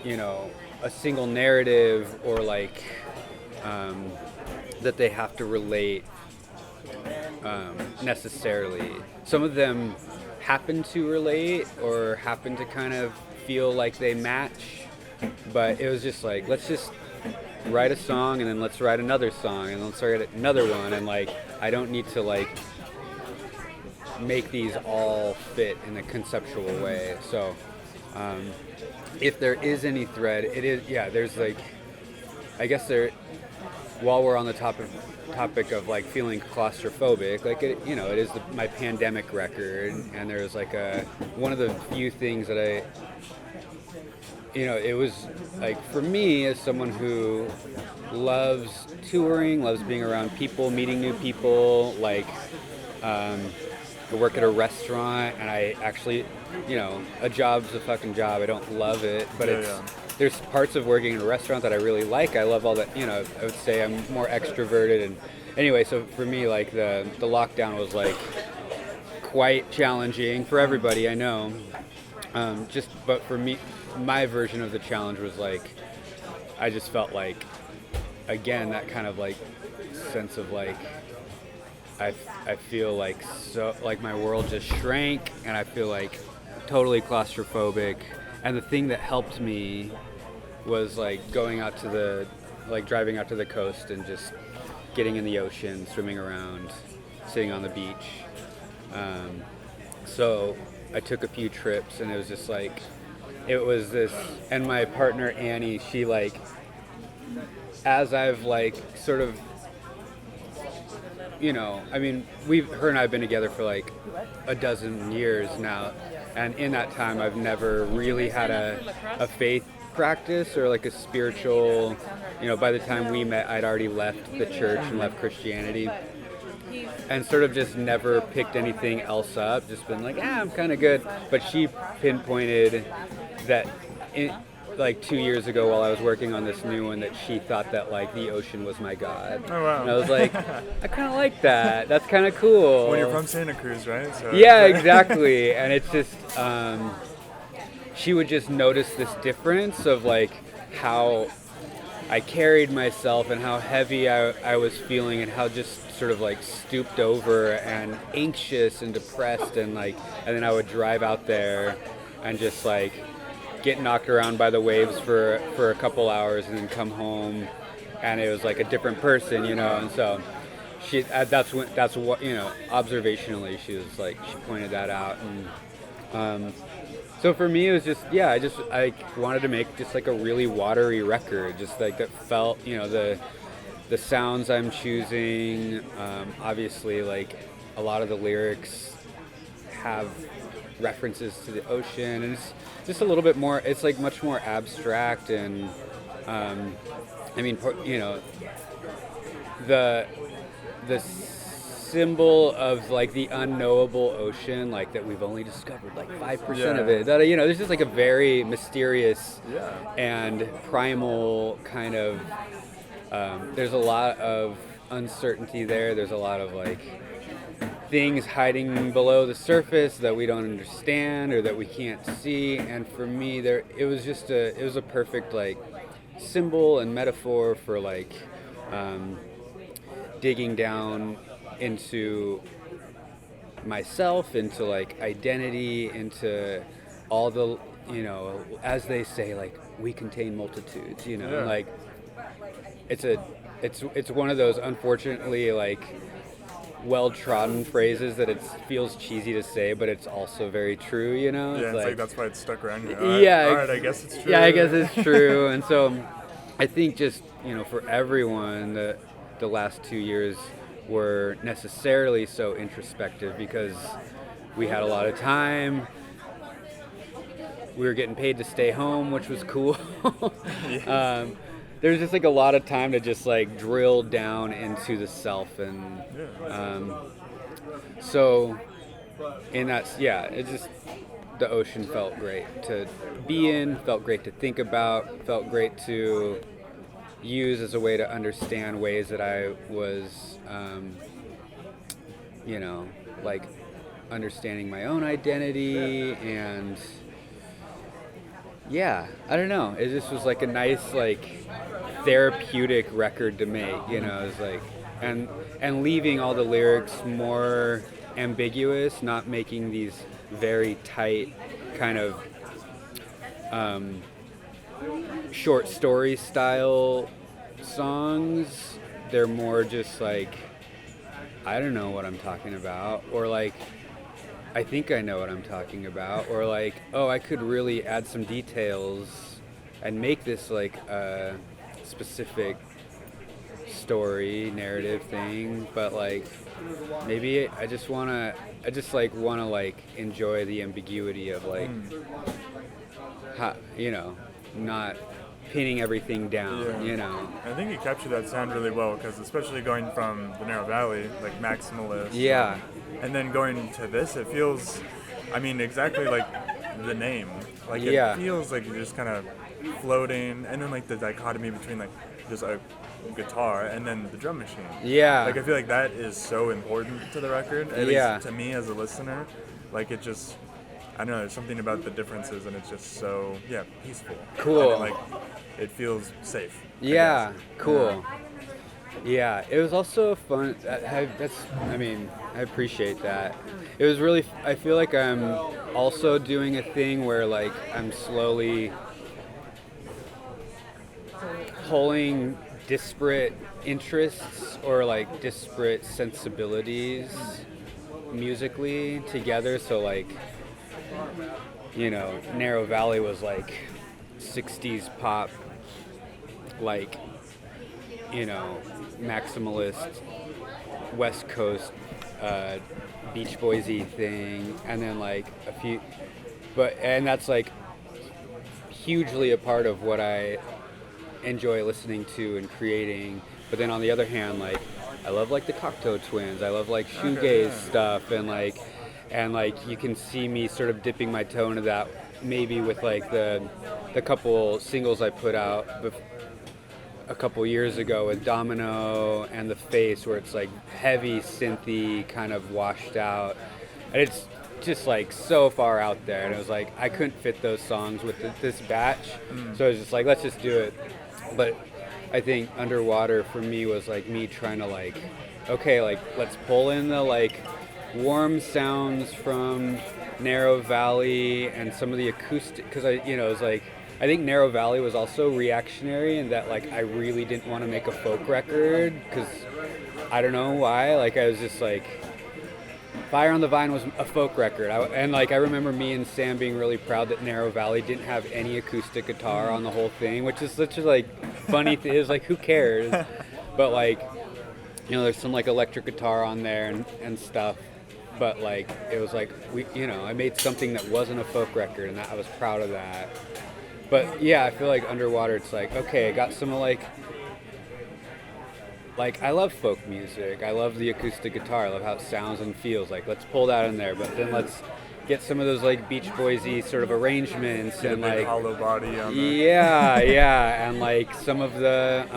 a single narrative, or like that they have to relate necessarily. Some of them happen to relate or happen to kind of feel like they match, but it was just like, let's just write a song, and then let's write another song, and let's write another one, and like I don't need to like make these all fit in a conceptual way. So if there is any thread, it is there's like, I guess there, while we're on the topic of like feeling claustrophobic, like it is my pandemic record, and there's like one of the few things that it was like, for me as someone who loves touring, loves being around people, meeting new people, like I work at a restaurant, and I actually, a job's a fucking job. I don't love it, but there's parts of working in a restaurant that I really like. I love all that, I would say I'm more extroverted. And anyway, so for me, like the lockdown was like quite challenging for everybody, I know. But for me, my version of the challenge was like, I just felt like, again, that kind of like sense of like, I feel like so like my world just shrank, and I feel like totally claustrophobic. And the thing that helped me was like driving out to the coast and just getting in the ocean, swimming around, sitting on the beach. So I took a few trips, and it was just like, it was this, and my partner Annie, she like, as I've like sort of, her and I have been together for like a dozen years now, and in that time I've never really had a faith practice or like a spiritual, by the time we met I'd already left the church and left Christianity, and sort of just never picked anything else up, just been like, I'm kind of good. But she pinpointed that like 2 years ago while I was working on this new one, that she thought that like the ocean was my god. Oh wow. And I was like, I kind of like that. That's kind of cool. Well, you're from Santa Cruz, right? So. Yeah, exactly. And it's just, she would just notice this difference of like how I carried myself and how heavy I was feeling and how just sort of like stooped over and anxious and depressed and then I would drive out there and just like get knocked around by the waves for a couple hours and then come home and it was like a different person, and so that's what, observationally she was like, she pointed that out. And so for me, it was just, I wanted to make just like a really watery record, just like that felt, the sounds I'm choosing, obviously like a lot of the lyrics have references to the ocean, and it's just a little bit more, it's like much more abstract. And the symbol of like the unknowable ocean, like that we've only discovered like 5% of it, that there's just like a very mysterious and primal kind of there's a lot of uncertainty there's a lot of like things hiding below the surface that we don't understand or that we can't see. And for me, it was a perfect like symbol and metaphor for like digging down into myself, into like identity, into all the, as they say, like we contain multitudes, like it's one of those unfortunately like well-trodden phrases that it feels cheesy to say, but it's also very true, Yeah, it's like that's why it's stuck around you. All right, I guess it's true. Yeah, I guess it's true. And so I think just, for everyone, the last 2 years were necessarily so introspective because we had a lot of time. We were getting paid to stay home, which was cool. There's just like a lot of time to just like drill down into the self. And so in that, it just, the ocean felt great to be in, felt great to think about, felt great to use as a way to understand ways that I was, like understanding my own identity. And I don't know, it just was like a nice like therapeutic record to make, it was like, and leaving all the lyrics more ambiguous, not making these very tight kind of short story style songs. They're more just like, I don't know what I'm talking about, or like I think I know what I'm talking about, or like, oh, I could really add some details and make this like a specific story narrative thing, but like maybe I just want to enjoy the ambiguity of like how, not pinning everything down. I think you captured that sound really well, because especially going from the Narrow Valley, like maximalist, and then going to this, it feels, exactly like the name, like it feels like you're just kind of floating, and then like the dichotomy between like just a guitar and then the drum machine. Like I feel like that is so important to the record, at least to me as a listener. Like it just, I don't know, there's something about the differences, and it's just so peaceful. Cool. And it feels safe. Cool. It was also fun. I appreciate that. It was really, I feel like I'm also doing a thing where like I'm slowly pulling disparate interests or like disparate sensibilities musically together. So like, Narrow Valley was like 60s pop, like, maximalist West Coast Beach Boysy thing, and then like and that's like hugely a part of what I enjoy listening to and creating. But then on the other hand, like I love like the Cocteau Twins, I love like shoegaze stuff, and like you can see me sort of dipping my toe into that maybe with like the couple singles I put out a couple years ago with Domino and The Face, where it's like heavy synthy, kind of washed out, and it's just like so far out there, and it was like I couldn't fit those songs with this batch, so I was just like, let's just do it. But I think Underwater for me was like me trying to like, okay, like let's pull in the like warm sounds from Narrow Valley and some of the acoustic, because it was like, I think Narrow Valley was also reactionary in that like I really didn't want to make a folk record because I don't know why, like I was just like, Fire on the Vine was a folk record, and like I remember me and Sam being really proud that Narrow Valley didn't have any acoustic guitar on the whole thing, which is such a like funny thing. It's like, who cares? But like, there's some like electric guitar on there and stuff. But like, it was like I made something that wasn't a folk record, and I was proud of that. But yeah, I feel like Underwater, it's like, okay, I got some like I love folk music. I love the acoustic guitar. I love how it sounds and feels. Like, let's pull that in there, but then let's get some of those like Beach Boys-y sort of arrangements and like hollow body on there. Yeah, and like some of the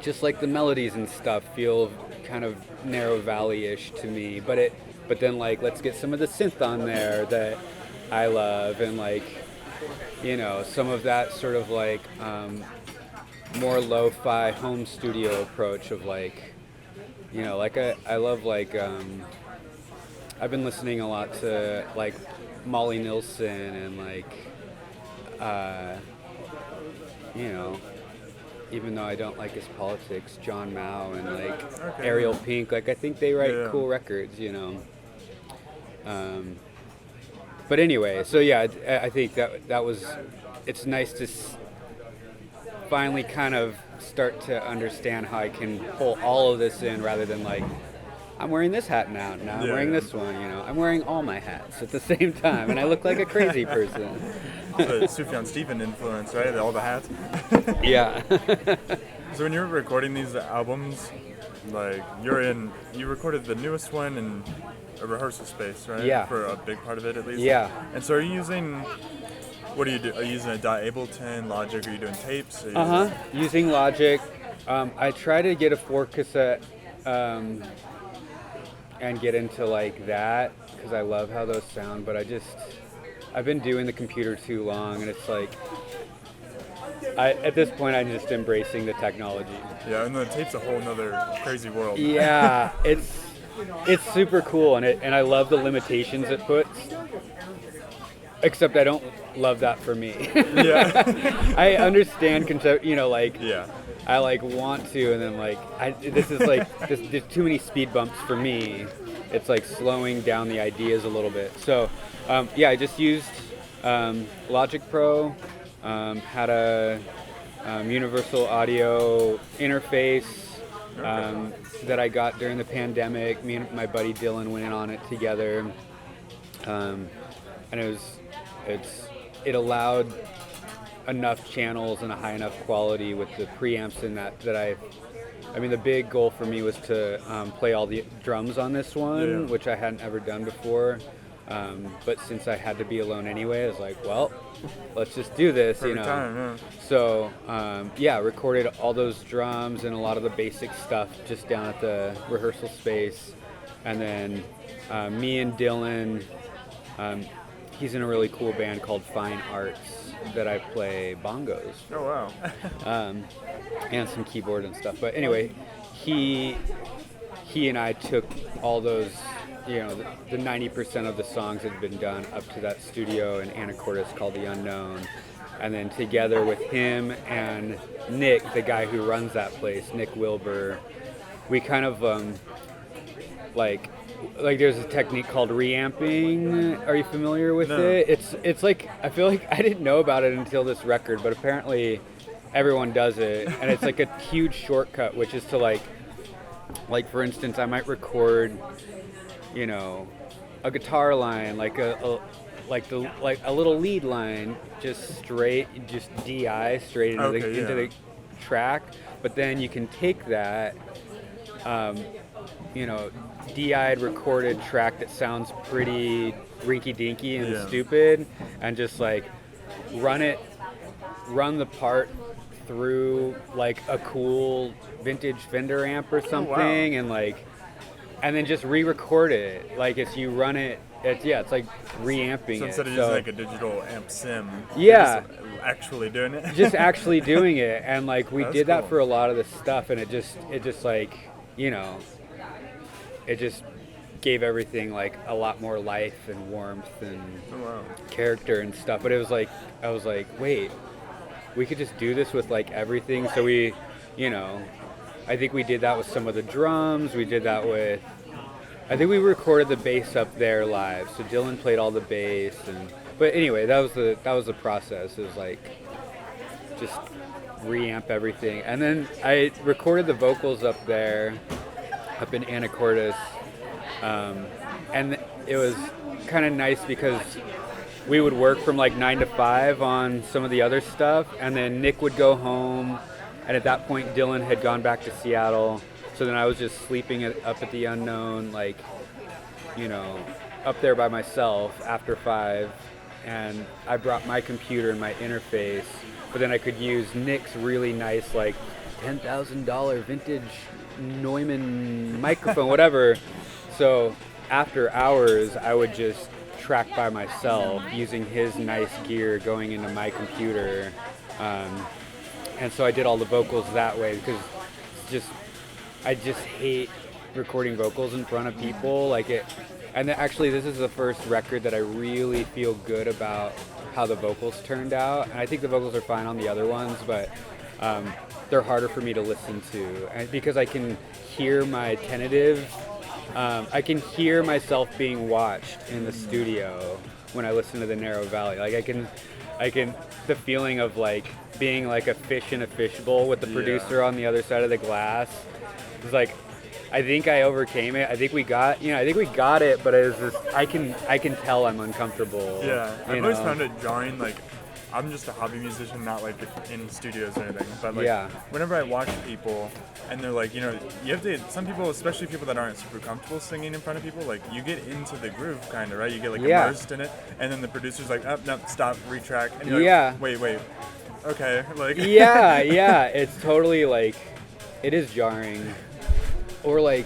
just like the melodies and stuff feel kind of Narrow Valley-ish to me. But then like let's get some of the synth on there that I love, and like some of that sort of like more lo-fi home studio approach of like like I love like I've been listening a lot to like Molly Nilsson and like even though I don't like his politics, John Mao and like Ariel Pink, like I think they write cool records, but anyway, so yeah, I think that was, it's nice to finally kind of start to understand how I can pull all of this in rather than like, I'm wearing this hat now I'm wearing this one, I'm wearing all my hats at the same time and I look like a crazy person. So Sufjan Stevens influence, right? All the hats. Yeah. So when you were recording these albums, like you recorded the newest one in a rehearsal space, right? Yeah. For a big part of it at least. Yeah. And so are you using, what do you do? Are you using a Ableton, Logic? Are you doing tapes? Using Logic. I try to get a 4-cassette and get into like that because I love how those sound, but I've been doing the computer too long, and it's like, at this point I'm just embracing the technology. Yeah, and the tape's a whole nother crazy world. Yeah, it's super cool, and I love the limitations it puts. Except I don't love that for me. Yeah. I understand concept, like yeah. I like want to, and then like this is like there's too many speed bumps for me. It's like slowing down the ideas a little bit. So I just used Logic Pro, had a universal audio interface that I got during the pandemic. Me and my buddy Dylan went in on it together, and it allowed enough channels and a high enough quality with the preamps in that I mean the big goal for me was to play all the drums on this one, which I hadn't ever done before. But since I had to be alone anyway, I was like, well, let's just do this, Perfect time, yeah. So, recorded all those drums and a lot of the basic stuff just down at the rehearsal space. And then me and Dylan, he's in a really cool band called Fine Arts that I play bongos. Oh, wow. And some keyboard and stuff. But anyway, he and I took all those, the 90% of the songs that had been done up to that studio in Anacortes called The Unknown. And then together with him and Nick, the guy who runs that place, Nick Wilbur, we kind of like there's a technique called reamping. Are you familiar with it? It's like, I feel like I didn't know about it until this record, but apparently everyone does it, and it's like a huge shortcut, which is to like for instance, I might record, a guitar line, like a little lead line, just DI straight into the track, but then you can take that, DI'd recorded track that sounds pretty rinky-dinky and stupid, and just like run the part through like a cool vintage Fender amp or something, and then just re-record it. Like if you run it, it's like reamping it. So instead of using like a digital amp sim, yeah, actually doing it. Just actually doing it, and like we That's did that cool. for a lot of the stuff, and it just like, you know, it just gave everything like a lot more life and warmth and character and stuff. But it was like, I was like, wait, we could just do this with like everything. So we, you know, I think we did that with some of the drums. We did that with, I think we recorded the bass up there live. So Dylan played all the bass, but anyway, that was the process. It was like just reamp everything, and then I recorded the vocals up there, up in Anacortes, and it was kind of nice because we would work from like 9 to 5 on some of the other stuff, and then Nick would go home, and at that point Dylan had gone back to Seattle, so then I was just sleeping up at the Unknown, like, you know, up there by myself after 5, and I brought my computer and my interface, but then I could use Nick's really nice like $10,000 vintage Neumann microphone, whatever. So after hours, I would just track by myself using his nice gear going into my computer. And so I did all the vocals that way because I just hate recording vocals in front of people. Like it, and actually this is the first record that I really feel good about how the vocals turned out. And I think the vocals are fine on the other ones, but they're harder for me to listen to, and because I can hear my tentative, I can hear myself being watched in the studio when I listen to The Narrow Valley. Like I can, the feeling of like being like a fish in a fishbowl with the producer on the other side of the glass. It's like, I think I overcame it. I think we got it, but it was just, I can tell I'm uncomfortable. Yeah, I've always found it jarring. Like, I'm just a hobby musician, not like in studios or anything. But like, whenever I watch people and they're like, you know, you have to. Some people, especially people that aren't super comfortable singing in front of people, like you get into the groove, kind of, right? You get like immersed in it, and then the producer's like, "Oh, no, stop, retrack," and you're like, "Wait, okay," like. Yeah, it's totally like, it is jarring, or like,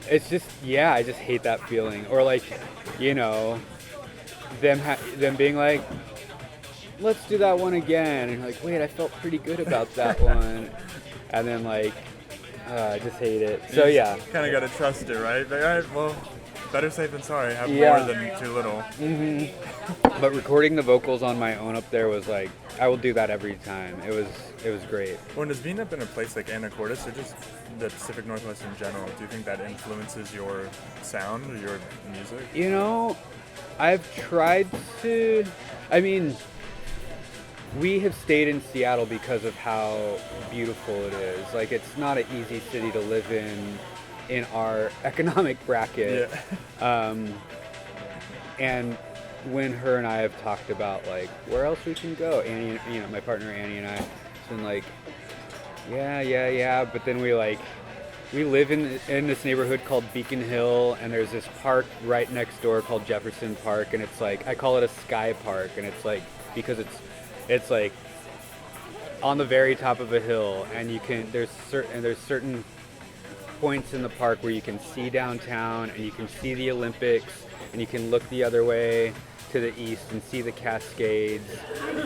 it's just I just hate that feeling, or like, you know, them being like, let's do that one again, and you're like, wait, I felt pretty good about that one, and then like, I just hate it. So yeah, kind of gotta trust it, right? Like, all right, well, better safe than sorry. Have more than too little. Mm-hmm. But recording the vocals on my own up there was like, I will do that every time. It was great. When does being up in a place like Anacortes or just the Pacific Northwest in general, do you think that influences your sound or your music? You know, I've tried to. I mean, we have stayed in Seattle because of how beautiful it is. Like, it's not an easy city to live in our economic bracket. Yeah. And when her and I have talked about like where else we can go, Annie, you know, my partner Annie and I, it's been like, yeah. But then we live in this neighborhood called Beacon Hill, and there's this park right next door called Jefferson Park, and it's like, I call it a sky park, and it's like, because it's like on the very top of a hill, and there's certain points in the park where you can see downtown and you can see the Olympics, and you can look the other way to the east and see the Cascades,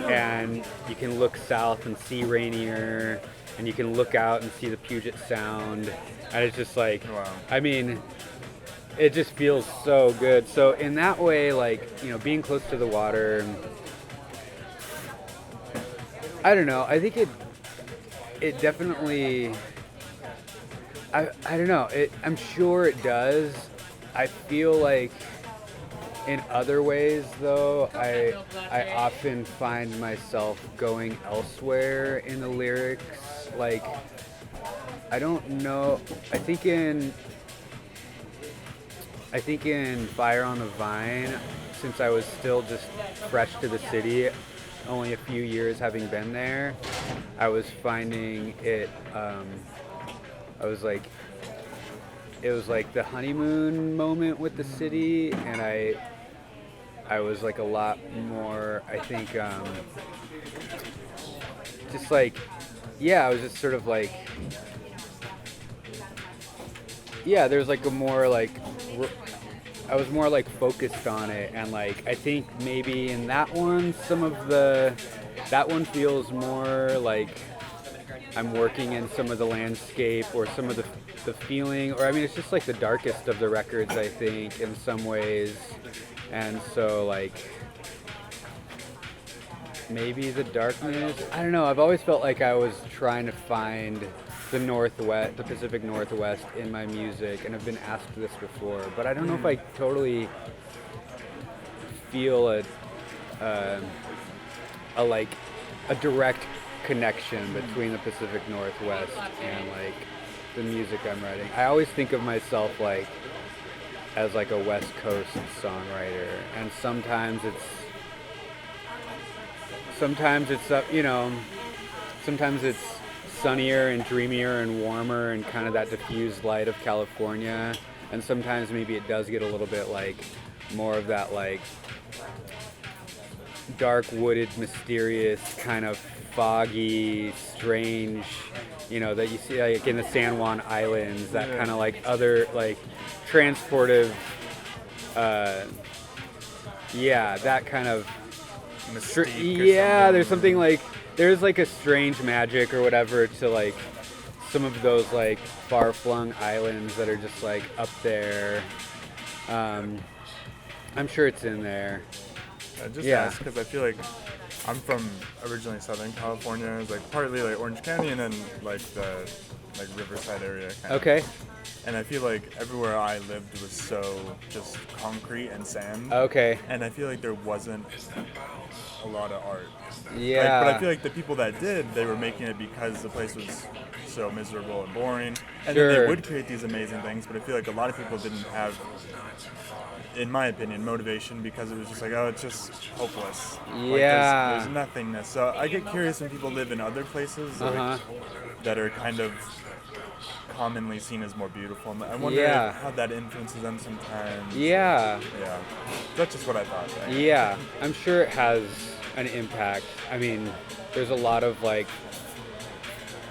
and you can look south and see Rainier, and you can look out and see the Puget Sound, and it's just like, wow. I mean, it just feels so good. So in that way, like, you know, being close to the water, I don't know, I think it definitely, I don't know, I'm sure it does. I feel like in other ways, though, I often find myself going elsewhere in the lyrics. Like, I don't know. I think in Fire on the Vine, since I was still just fresh to the city, only a few years having been there, I was finding it. It was like the honeymoon moment with the city, and I was like a lot more, I think, just like, I was just sort of like, there's like a more like more like focused on it, and like I think maybe in that one that one feels more like I'm working in some of the landscape or some of the feeling, or I mean it's just like the darkest of the records I think in some ways, and so like maybe the darkness, I don't know, I've always felt like I was trying to find the Pacific Northwest in my music, and I've been asked this before, but I don't know if I totally feel a direct connection between the Pacific Northwest and like the music I'm writing. I always think of myself like as like a West Coast songwriter, and sometimes it's sunnier and dreamier and warmer and kind of that diffused light of California, and sometimes maybe it does get a little bit like more of that like dark wooded mysterious kind of foggy strange, that you see like in the San Juan Islands, that kind of like other like transportive that kind of there's something like there's like a strange magic or whatever to like some of those like far-flung islands that are just like up there. I'm sure it's in there. I just asked because I feel like I'm from originally Southern California. It's like partly like Orange County and then like the like Riverside area. Okay. And I feel like everywhere I lived was so just concrete and sand. Okay. And I feel like there wasn't a lot of art. Yeah. But I feel like the people that did, they were making it because the place was so miserable and boring. And Sure. then they would create these amazing things, but I feel like a lot of people didn't have, in my opinion, motivation, because it was just like, oh, it's just hopeless. Yeah. Like there's nothingness. So I get curious when people live in other places like, that are kind of commonly seen as more beautiful. And I wonder how that influences them sometimes. Yeah. Yeah. That's just what I thought. Right? Yeah. I'm sure it has an impact. I mean, there's a lot of like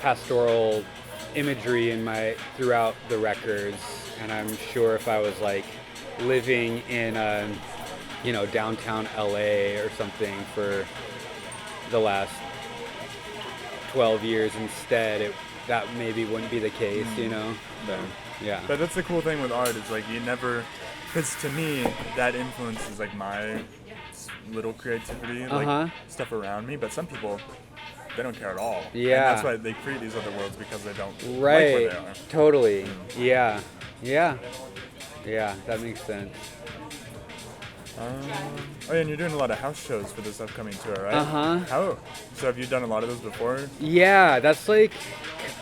pastoral imagery throughout the records, and I'm sure if I was like living in downtown LA or something for the last 12 years instead, that maybe wouldn't be the case, Yeah. But that's the cool thing with art, is like you never, because to me that influences like my little creativity, like stuff around me. But some people, they don't care at all. Yeah. And that's why they create these other worlds, because they don't like Right. where they are. Totally. Yeah. Yeah. Yeah. That makes sense. And you're doing a lot of house shows for this upcoming tour, right? So have you done a lot of those before? Yeah, that's like,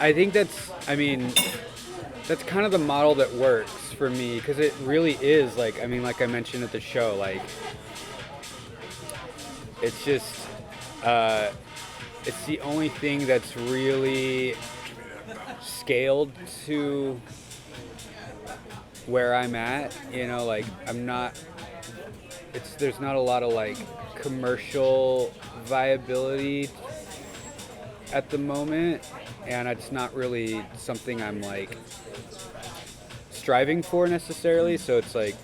I think that's kind of the model that works for me, because it really is like, I mean, like I mentioned at the show, like, it's just, it's the only thing that's really scaled to where I'm at, like there's not a lot of like commercial viability at the moment, and it's not really something I'm like striving for necessarily, so it's like,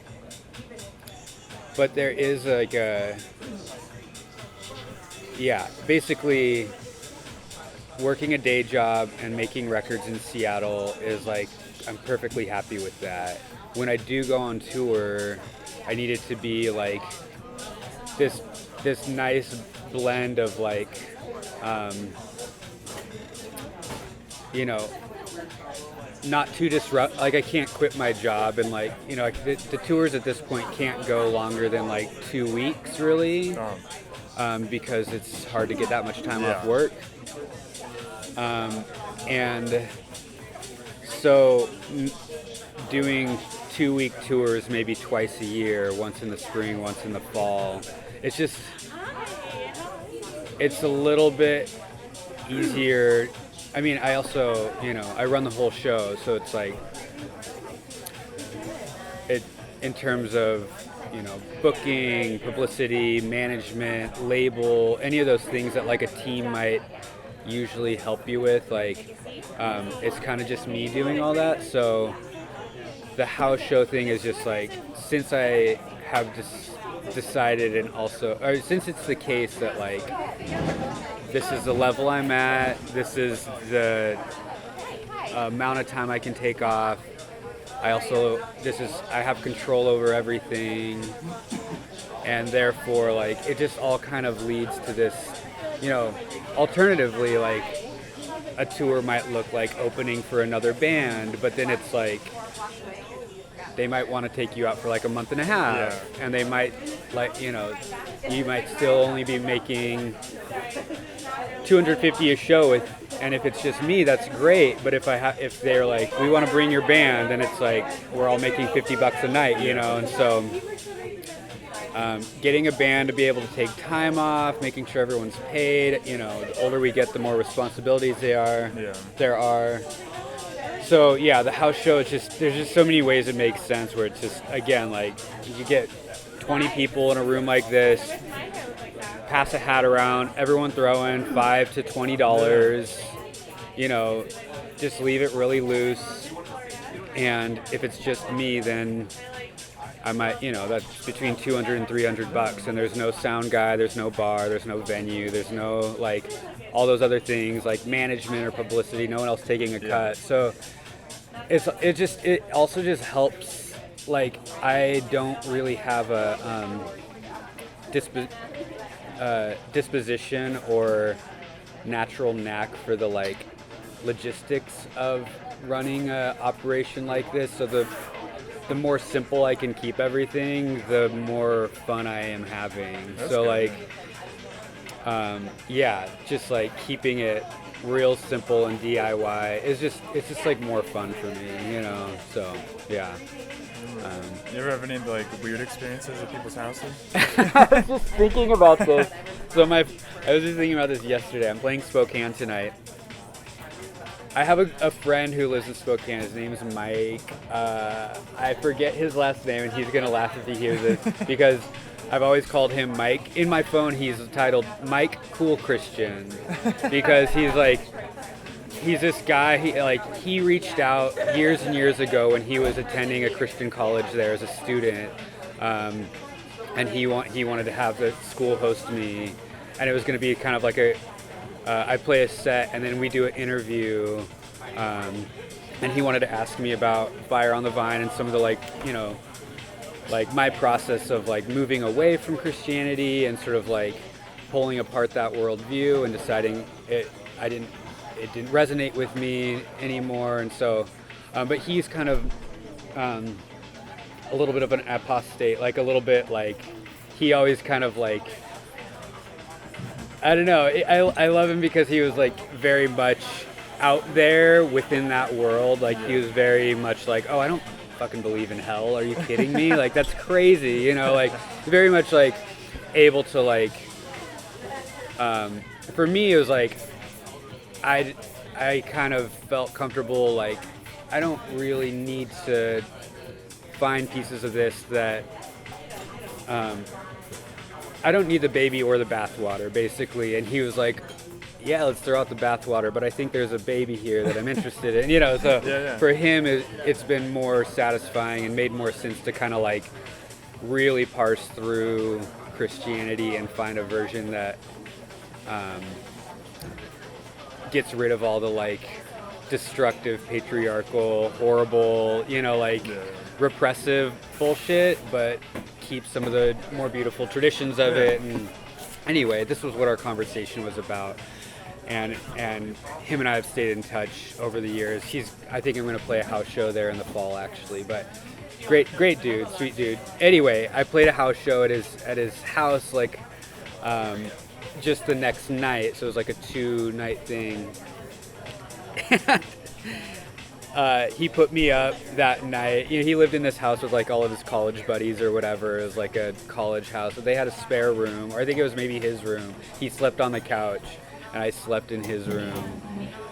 but there is like basically working a day job and making records in Seattle is like, I'm perfectly happy with that. When I do go on tour, I need it to be like this nice blend of like, not too disrupt. Like I can't quit my job, and like the tours at this point can't go longer than like 2 weeks really, because it's hard to get that much time off work. And so doing 2-week tours maybe twice a year, once in the spring, once in the fall, it's a little bit easier. I mean, I also, I run the whole show, so it's like, in terms of, booking, publicity, management, label, any of those things that like a team might usually help you with, like, it's kind of just me doing all that. So the house show thing is just like, since I have decided, and also, or since it's the case that like, this is the level I'm at, this is the amount of time I can take off. I have control over everything, and therefore, like, it just all kind of leads to this, alternatively, like, a tour might look like opening for another band, but then it's like, they might want to take you out for like a month and a half, and they might, like, you might still only be making $250 a show and if it's just me, that's great. But if they're like, we want to bring your band, then it's like we're all making $50 a night, And so, getting a band to be able to take time off, making sure everyone's paid. The older we get, the more responsibilities there are. So yeah, the house show there's just so many ways it makes sense. Where it's just, again, like, you get 20 people in a room like this. Pass a hat around, everyone throw in $5 to $20, just leave it really loose. And if it's just me, then I might, that's between $200 and $300, and there's no sound guy, there's no bar, there's no venue, there's no, like, all those other things like management or publicity, no one else taking a cut. So it also just helps, like, I don't really have a disposition or natural knack for the, like, logistics of running a operation like this. So the more simple I can keep everything, the more fun I am having. That's so good. Like, just like keeping it real simple and DIY it's just like more fun for me, So yeah. You ever have any like weird experiences at people's houses? I was just thinking about this. I was just thinking about this yesterday. I'm playing Spokane tonight. I have a friend who lives in Spokane. His name's Mike. I forget his last name, and he's going to laugh if he hears this, because I've always called him Mike. In my phone, he's titled Mike Cool Christian, because he's this guy, he reached out years and years ago when he was attending a Christian college there as a student, and he wanted to have the school host me, and it was going to be kind of like I play a set and then we do an interview, and he wanted to ask me about Fire on the Vine and some of the, like, like my process of, like, moving away from Christianity and sort of like pulling apart that worldview and deciding it didn't resonate with me anymore. And so, but he's kind of a little bit of an apostate, like a little bit like he always kind of like, I don't know. I love him because he was like very much out there within that world. Like he was very much like, oh, I don't fucking believe in hell. Are you kidding me? Like that's crazy, like very much like able to like. For me, it was like I kind of felt comfortable. Like I don't really need to find pieces of this that. I don't need the baby or the bathwater, basically. And he was like, yeah, let's throw out the bathwater, but I think there's a baby here that I'm interested in, so Yeah. For him, it's been more satisfying and made more sense to kind of like really parse through Christianity and find a version that gets rid of all the like destructive, patriarchal, horrible, repressive bullshit, but keep some of the more beautiful traditions of it. And anyway, this was what our conversation was about, and him and I have stayed in touch over the years. I think I'm going to play a house show there in the fall, actually. But great dude, sweet dude. Anyway, I played a house show at his house, like just the next night, so it was like a 2-night thing. He put me up that night. He lived in this house with like all of his college buddies or whatever. It was like a college house. So they had a spare room, or I think it was maybe his room. He slept on the couch, and I slept in his room.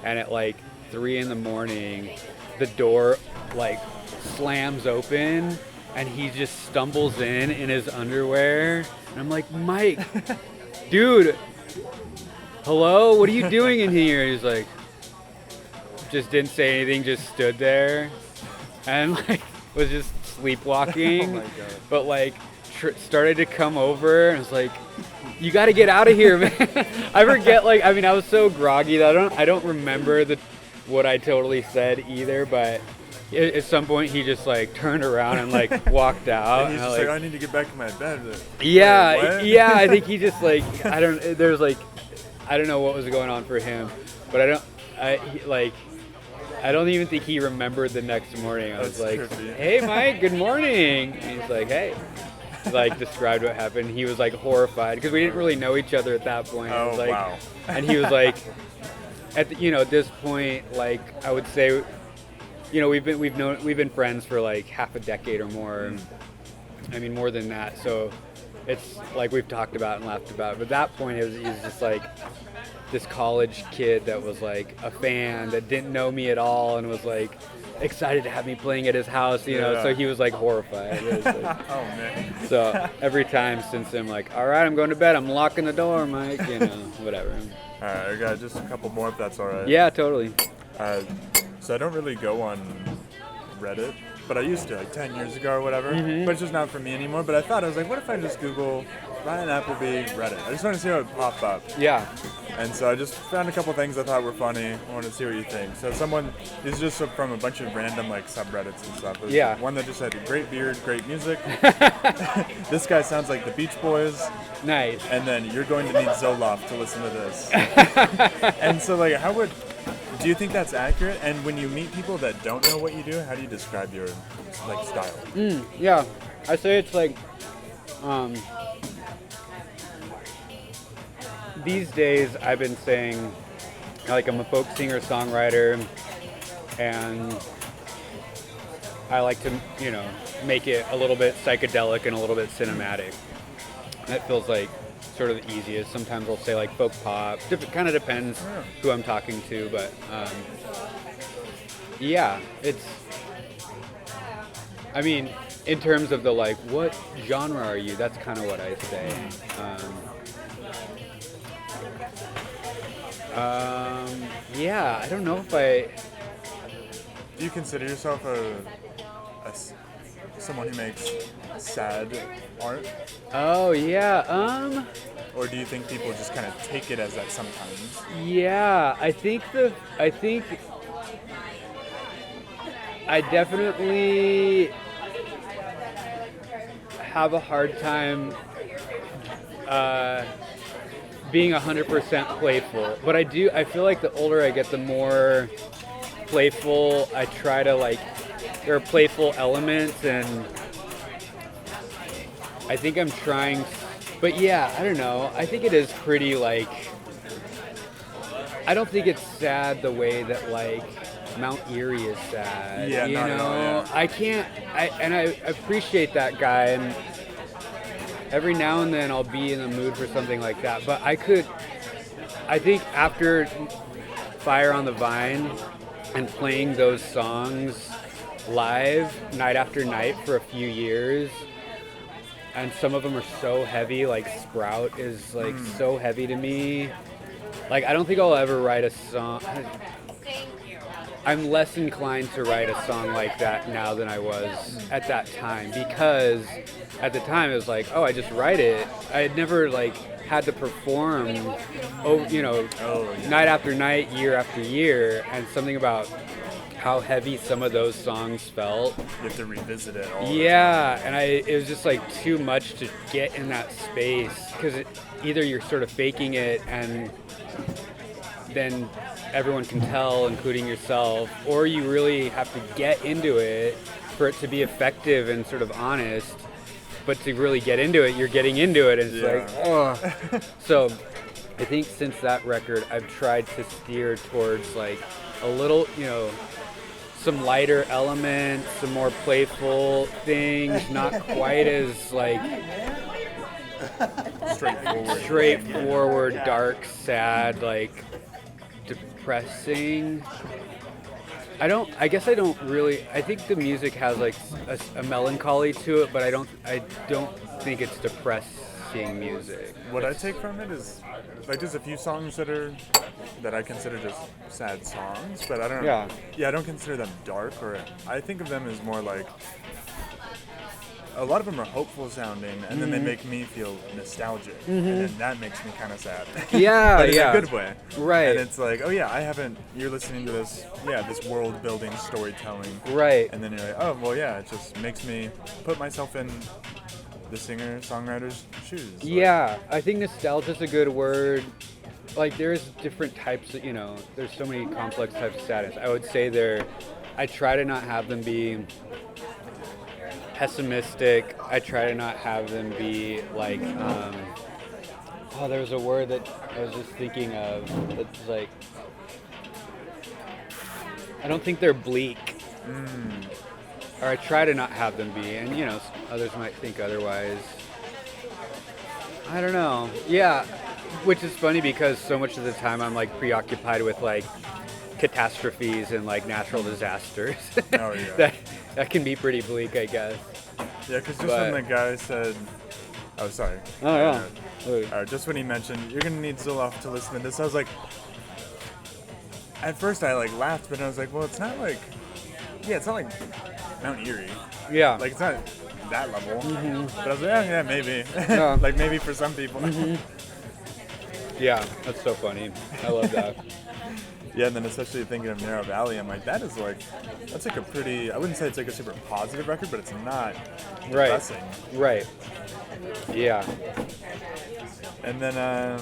And at like 3 a.m, the door like slams open, and he just stumbles in his underwear. And I'm like, Mike, dude, hello? What are you doing in here? And he's like, just didn't say anything, just stood there, and like was just sleepwalking. Oh my God. But like started to come over and was like, you got to get out of here, man. I forget, like, I mean, I was so groggy that I don't remember what I totally said either, but at some point he just like turned around and like walked out. And he's just like, I need to get back in my bed. Yeah, yeah, I think he just like, I don't know what was going on for him, but I don't even think he remembered the next morning. I was like, trippy. Hey Mike, good morning. And he's like, hey. Like described what happened. He was like horrified because we didn't really know each other at that point. Oh, like, wow. And he was like, at this point, like I would say, we've been friends for like half a decade or more. I mean, more than that. So it's like we've talked about and laughed about. But at that point, he was just like this college kid that was like a fan that didn't know me at all and was like excited to have me playing at his house, so he was like horrified. Was, like, oh man. So every time since I'm like, all right, I'm going to bed, I'm locking the door, Mike, whatever. All right, I got just a couple more if that's all right. Yeah, totally. So I don't really go on Reddit, but I used to, like 10 years ago or whatever, but it's just not for me anymore. But I was like, what if I just Google Bryan Appleby Reddit? I just wanted to see how it would pop up. Yeah. And so I just found a couple things I thought were funny. I wanted to see what you think. So this is just from a bunch of random like subreddits and stuff. There's one that just had great beard, great music. This guy sounds like the Beach Boys. Nice. And then you're going to need Zoloft to listen to this. And so like, do you think that's accurate? And when you meet people that don't know what you do, how do you describe your like style? Yeah, I say it's like, these days I've been saying, like, I'm a folk singer-songwriter, and I like to, make it a little bit psychedelic and a little bit cinematic. That feels like sort of the easiest. Sometimes I'll say like folk pop. Kind of depends who I'm talking to, but yeah, I mean, in terms of the like, what genre are you? That's kind of what I say. Yeah, I don't know if Do you consider yourself someone who makes sad art? Oh yeah. Or do you think people just kind of take it as that sometimes? Yeah, I think I definitely have a hard time being 100% playful, but I feel like the older I get, the more playful I try to, like, there are playful elements, and I think I'm trying, but yeah, I don't know, I think it is pretty, like, I don't think it's sad the way that, like, Mount Erie is sad, yeah, you know? Yeah. I appreciate that guy, and every now and then I'll be in the mood for something like that, but I think after Fire on the Vine and playing those songs live night after night for a few years, and some of them are so heavy, like Sprout is like so heavy to me. Like, I don't think I'll ever write a song. I'm less inclined to write a song like that now than I was at that time, because at the time it was like, oh, I just write it. I had never like had to perform, night after night, year after year, and something about how heavy some of those songs felt. You have to revisit it all. Yeah, and it was just like too much to get in that space, because either you're sort of faking it and then everyone can tell, including yourself, or you really have to get into it for it to be effective and sort of honest. But to really get into it, you're getting into it, and it's like, oh. So I think since that record, I've tried to steer towards like a little, some lighter elements, some more playful things, not quite as like straightforward, dark, sad, like depressing. I guess I don't really, I think the music has like a melancholy to it, but I don't think it's depressing. seeing music. What I take from it is, like, there's a few songs that I consider just sad songs, but I don't. Yeah. Yeah, I don't consider them dark, or I think of them as more like. A lot of them are hopeful sounding, and then they make me feel nostalgic, and then that makes me kind of sad. Yeah, but in yeah. a good way. Right. And it's like, oh yeah, you're listening to this world building storytelling. Right. And then you're like, oh, well yeah, it just makes me put myself in the singer-songwriter's shoes. Yeah, I think nostalgia is a good word. Like, there's different types of, there's so many complex types of sadness. I would say I try to not have them be pessimistic. I try to not have them be like, there was a word that I was just thinking of that's like, I don't think they're bleak. Or I try to not have them be, and others might think otherwise. I don't know. Yeah, which is funny because so much of the time I'm like preoccupied with like catastrophes and like natural disasters. Oh yeah. that can be pretty bleak, I guess. Yeah, because when the guy said, oh sorry. Oh yeah. Just when he mentioned you're gonna need Zoloft to listen to this, I was like, at first I like laughed, but I was like, well, it's not like Mount Erie. Yeah. Like, it's not that level. But I was like, yeah, maybe. Yeah. Like, maybe for some people. Yeah, that's so funny. I love that. Yeah, and then especially thinking of Narrow Valley, I'm like, that's like a pretty, I wouldn't say it's like a super positive record, but it's not depressing. Right. Yeah. And then,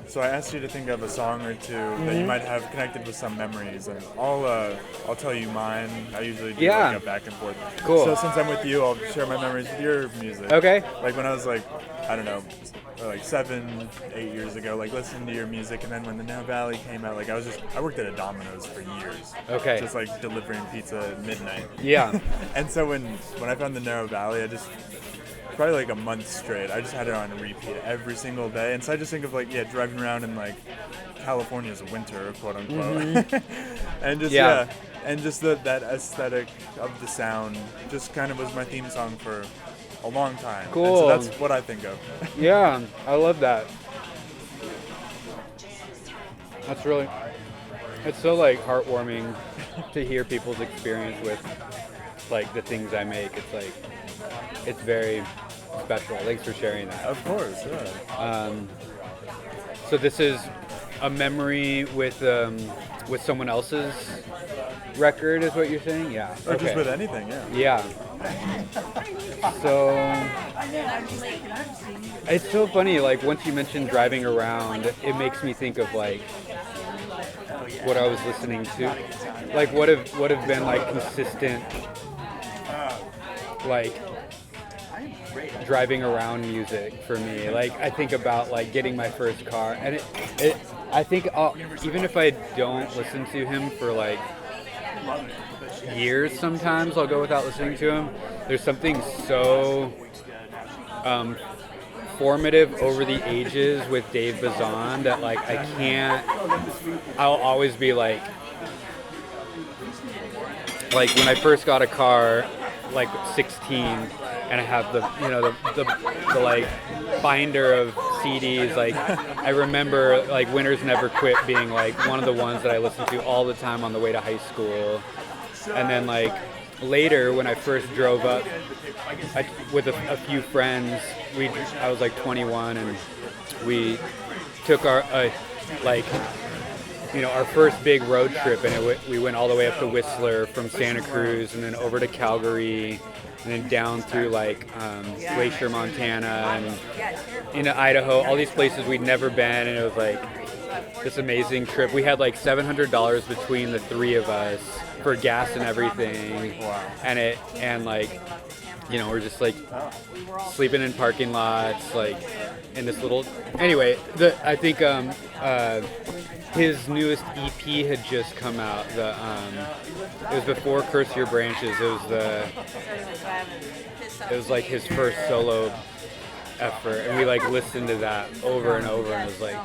so I asked you to think of a song or two that you might have connected with some memories, and I'll tell you mine. I usually do like a back and forth. Cool. So since I'm with you, I'll share my memories with your music. Okay. Like when I was like, I don't know, like 7, 8 years ago, like listening to your music, and then when the Narrow Valley came out, like I worked at a Domino's for years. Okay. Just like delivering pizza at midnight. Yeah. And so when I found the Narrow Valley, probably like a month straight, I just had it on repeat every single day. And so I just think of like, driving around in like California's winter, quote unquote. And just, and just that aesthetic of the sound just kind of was my theme song for a long time. Cool. And so that's what I think of. Yeah, I love that. It's so like heartwarming to hear people's experience with like the things I make. It's like, it's very special. Thanks for sharing that. Of course, yeah. So this is a memory with someone else's record, is what you're saying? Yeah. Or just with anything, yeah. Yeah. So it's so funny. Like once you mentioned driving around, it makes me think of like what I was listening to, like what have been like consistent, like driving around music for me. Like I think about like getting my first car, and I think even if I don't listen to him for like years, sometimes I'll go without listening to him. There's something so formative over the ages with Dave Bazan that like I'll always be like when I first got a car, like 16, and I have the like binder of CDs. Like I remember like Winners Never Quit being like one of the ones that I listened to all the time on the way to high school. And then like later when I first drove up with a few friends, I was like 21, and we took our our first big road trip, and we went all the way up to Whistler from Santa Cruz, and then over to Calgary, and then down through like Glacier, Montana, and into Idaho, all these places we'd never been, and it was like this amazing trip. We had like $700 between the three of us for gas and everything. Wow. And we're just like sleeping in parking lots, like in this little. Anyway, I think his newest EP had just come out. It was before Curse Your Branches. It was like his first solo effort, and we like listened to that over and over, and it was like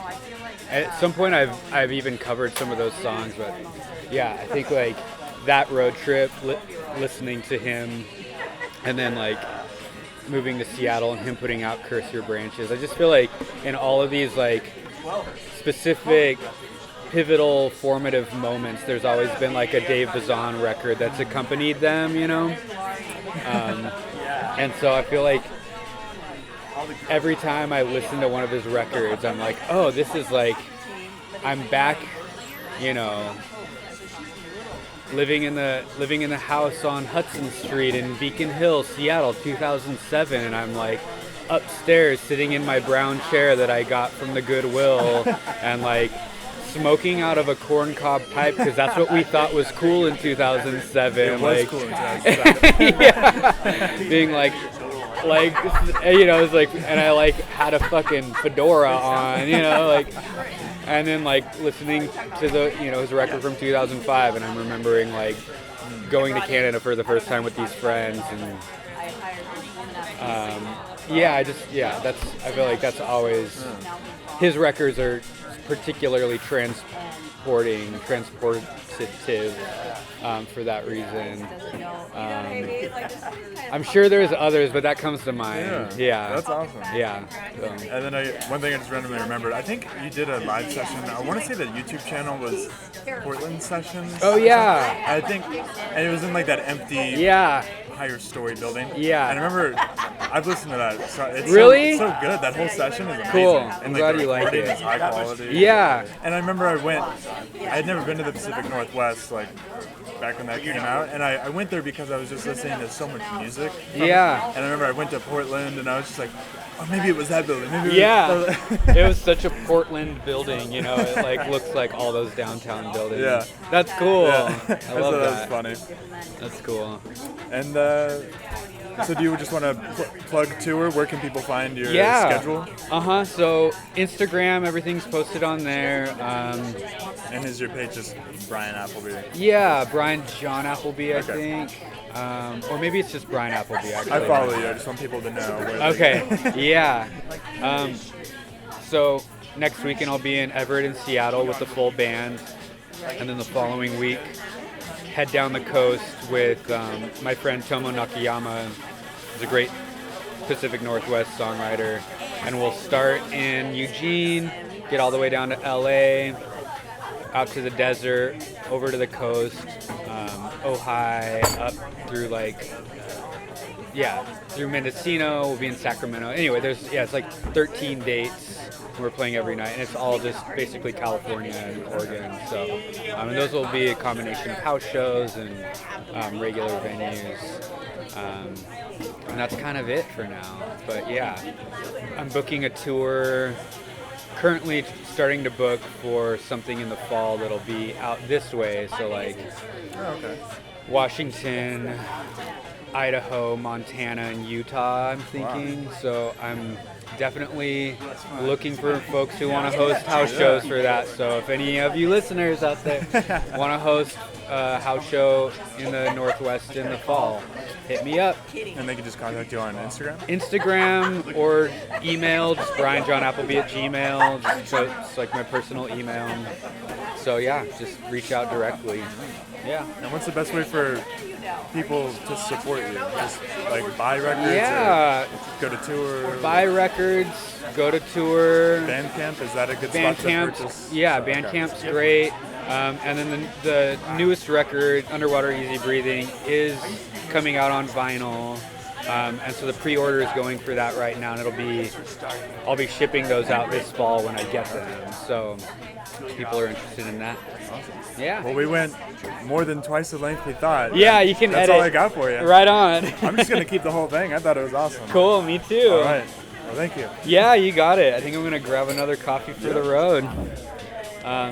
at some point I've even covered some of those songs, but yeah, I think like that road trip, listening to him, and then like moving to Seattle and him putting out Curse Your Branches. I just feel like in all of these like specific pivotal formative moments, there's always been like a Dave Bazan record that's accompanied them, you know? And so I feel like every time I listen to one of his records, I'm like, oh, this is like, I'm back, you know, living in the house on Hudson Street in Beacon Hill, Seattle, 2007, and I'm like upstairs sitting in my brown chair that I got from the Goodwill and like smoking out of a corncob pipe because that's what we thought was cool in 2007. It was like, cool in 2007. yeah, being like, you know, it's like, and I like had a fucking fedora on, you know, like, and then like listening to the, you know, his record from 2005, and I'm remembering like going to Canada for the first time with these friends, and I feel like that's always, his records are particularly transportative for that reason. I'm sure there's others, but that comes to mind. Yeah. That's awesome. Yeah. So. And then one thing I just randomly remembered, I think you did a live session. I want to say the YouTube channel was Portland Sessions. Oh, yeah. I think, and it was in like that empty higher story building. Yeah. And I remember, I've listened to that. So it's really? so good. That whole session is amazing. Cool. And I'm like, glad the you like recording it. is high quality. Yeah. And I remember I had never been to the Pacific Northwest, like, back when that came out, and I went there because I was just listening to so much music. Yeah. And I remember I went to Portland, and I was just like, oh, maybe it was that building. Maybe it was such a Portland building, you know. It like looks like all those downtown buildings. Yeah. That's cool. Yeah. I love that. that. Was funny. That's cool. And so do you just want to plug tour? Where can people find your schedule? So Instagram, everything's posted on there. And is your page just Bryan Appleby? Yeah, Bryan John Appleby, I think. Or maybe it's just Bryan Appleby, actually. I follow you. I just want people to know. Okay, yeah. So next weekend I'll be in Everett and Seattle with the full band. And then the following week, head down the coast with my friend Tomo Nakayama. He's a great Pacific Northwest songwriter. And we'll start in Eugene, get all the way down to LA, out to the desert, over to the coast, Ojai, up through through Mendocino. We'll be in Sacramento. Anyway, it's like 13 dates. We're playing every night, and it's all just basically California and Oregon. So, and those will be a combination of house shows and regular venues. And that's kind of it for now. But yeah, I'm booking a tour. Currently starting to book for something in the fall that'll be out this way. So like Washington, Idaho, Montana, and Utah, I'm thinking. Wow. So I'm definitely looking for folks who want to host house shows for that. So if any of you listeners out there want to host a house show in the Northwest in the fall, hit me up. And they can just contact you on Instagram? Instagram or email, just BryanJohnAppleby@gmail. So it's like my personal email. So yeah, just reach out directly. Yeah. And what's the best way for people to support you? Just like buy records? Yeah. Or go to tour? Buy records, go to tour. Bandcamp, is that a good spot to purchase? Yeah, Bandcamp's great. And then the newest record, Underwater Easy Breathing, is coming out on vinyl. And so the pre-order is going for that right now, and I'll be shipping those out this fall when I get them. So people are interested in that. Awesome. Yeah. Well, we went more than twice the length we thought. Yeah, you can That's edit. all I got for you. Right on. I'm just going to keep the whole thing. I thought it was awesome. Cool, me too. All right. Well, thank you. Yeah, you got it. I think I'm going to grab another coffee for the road.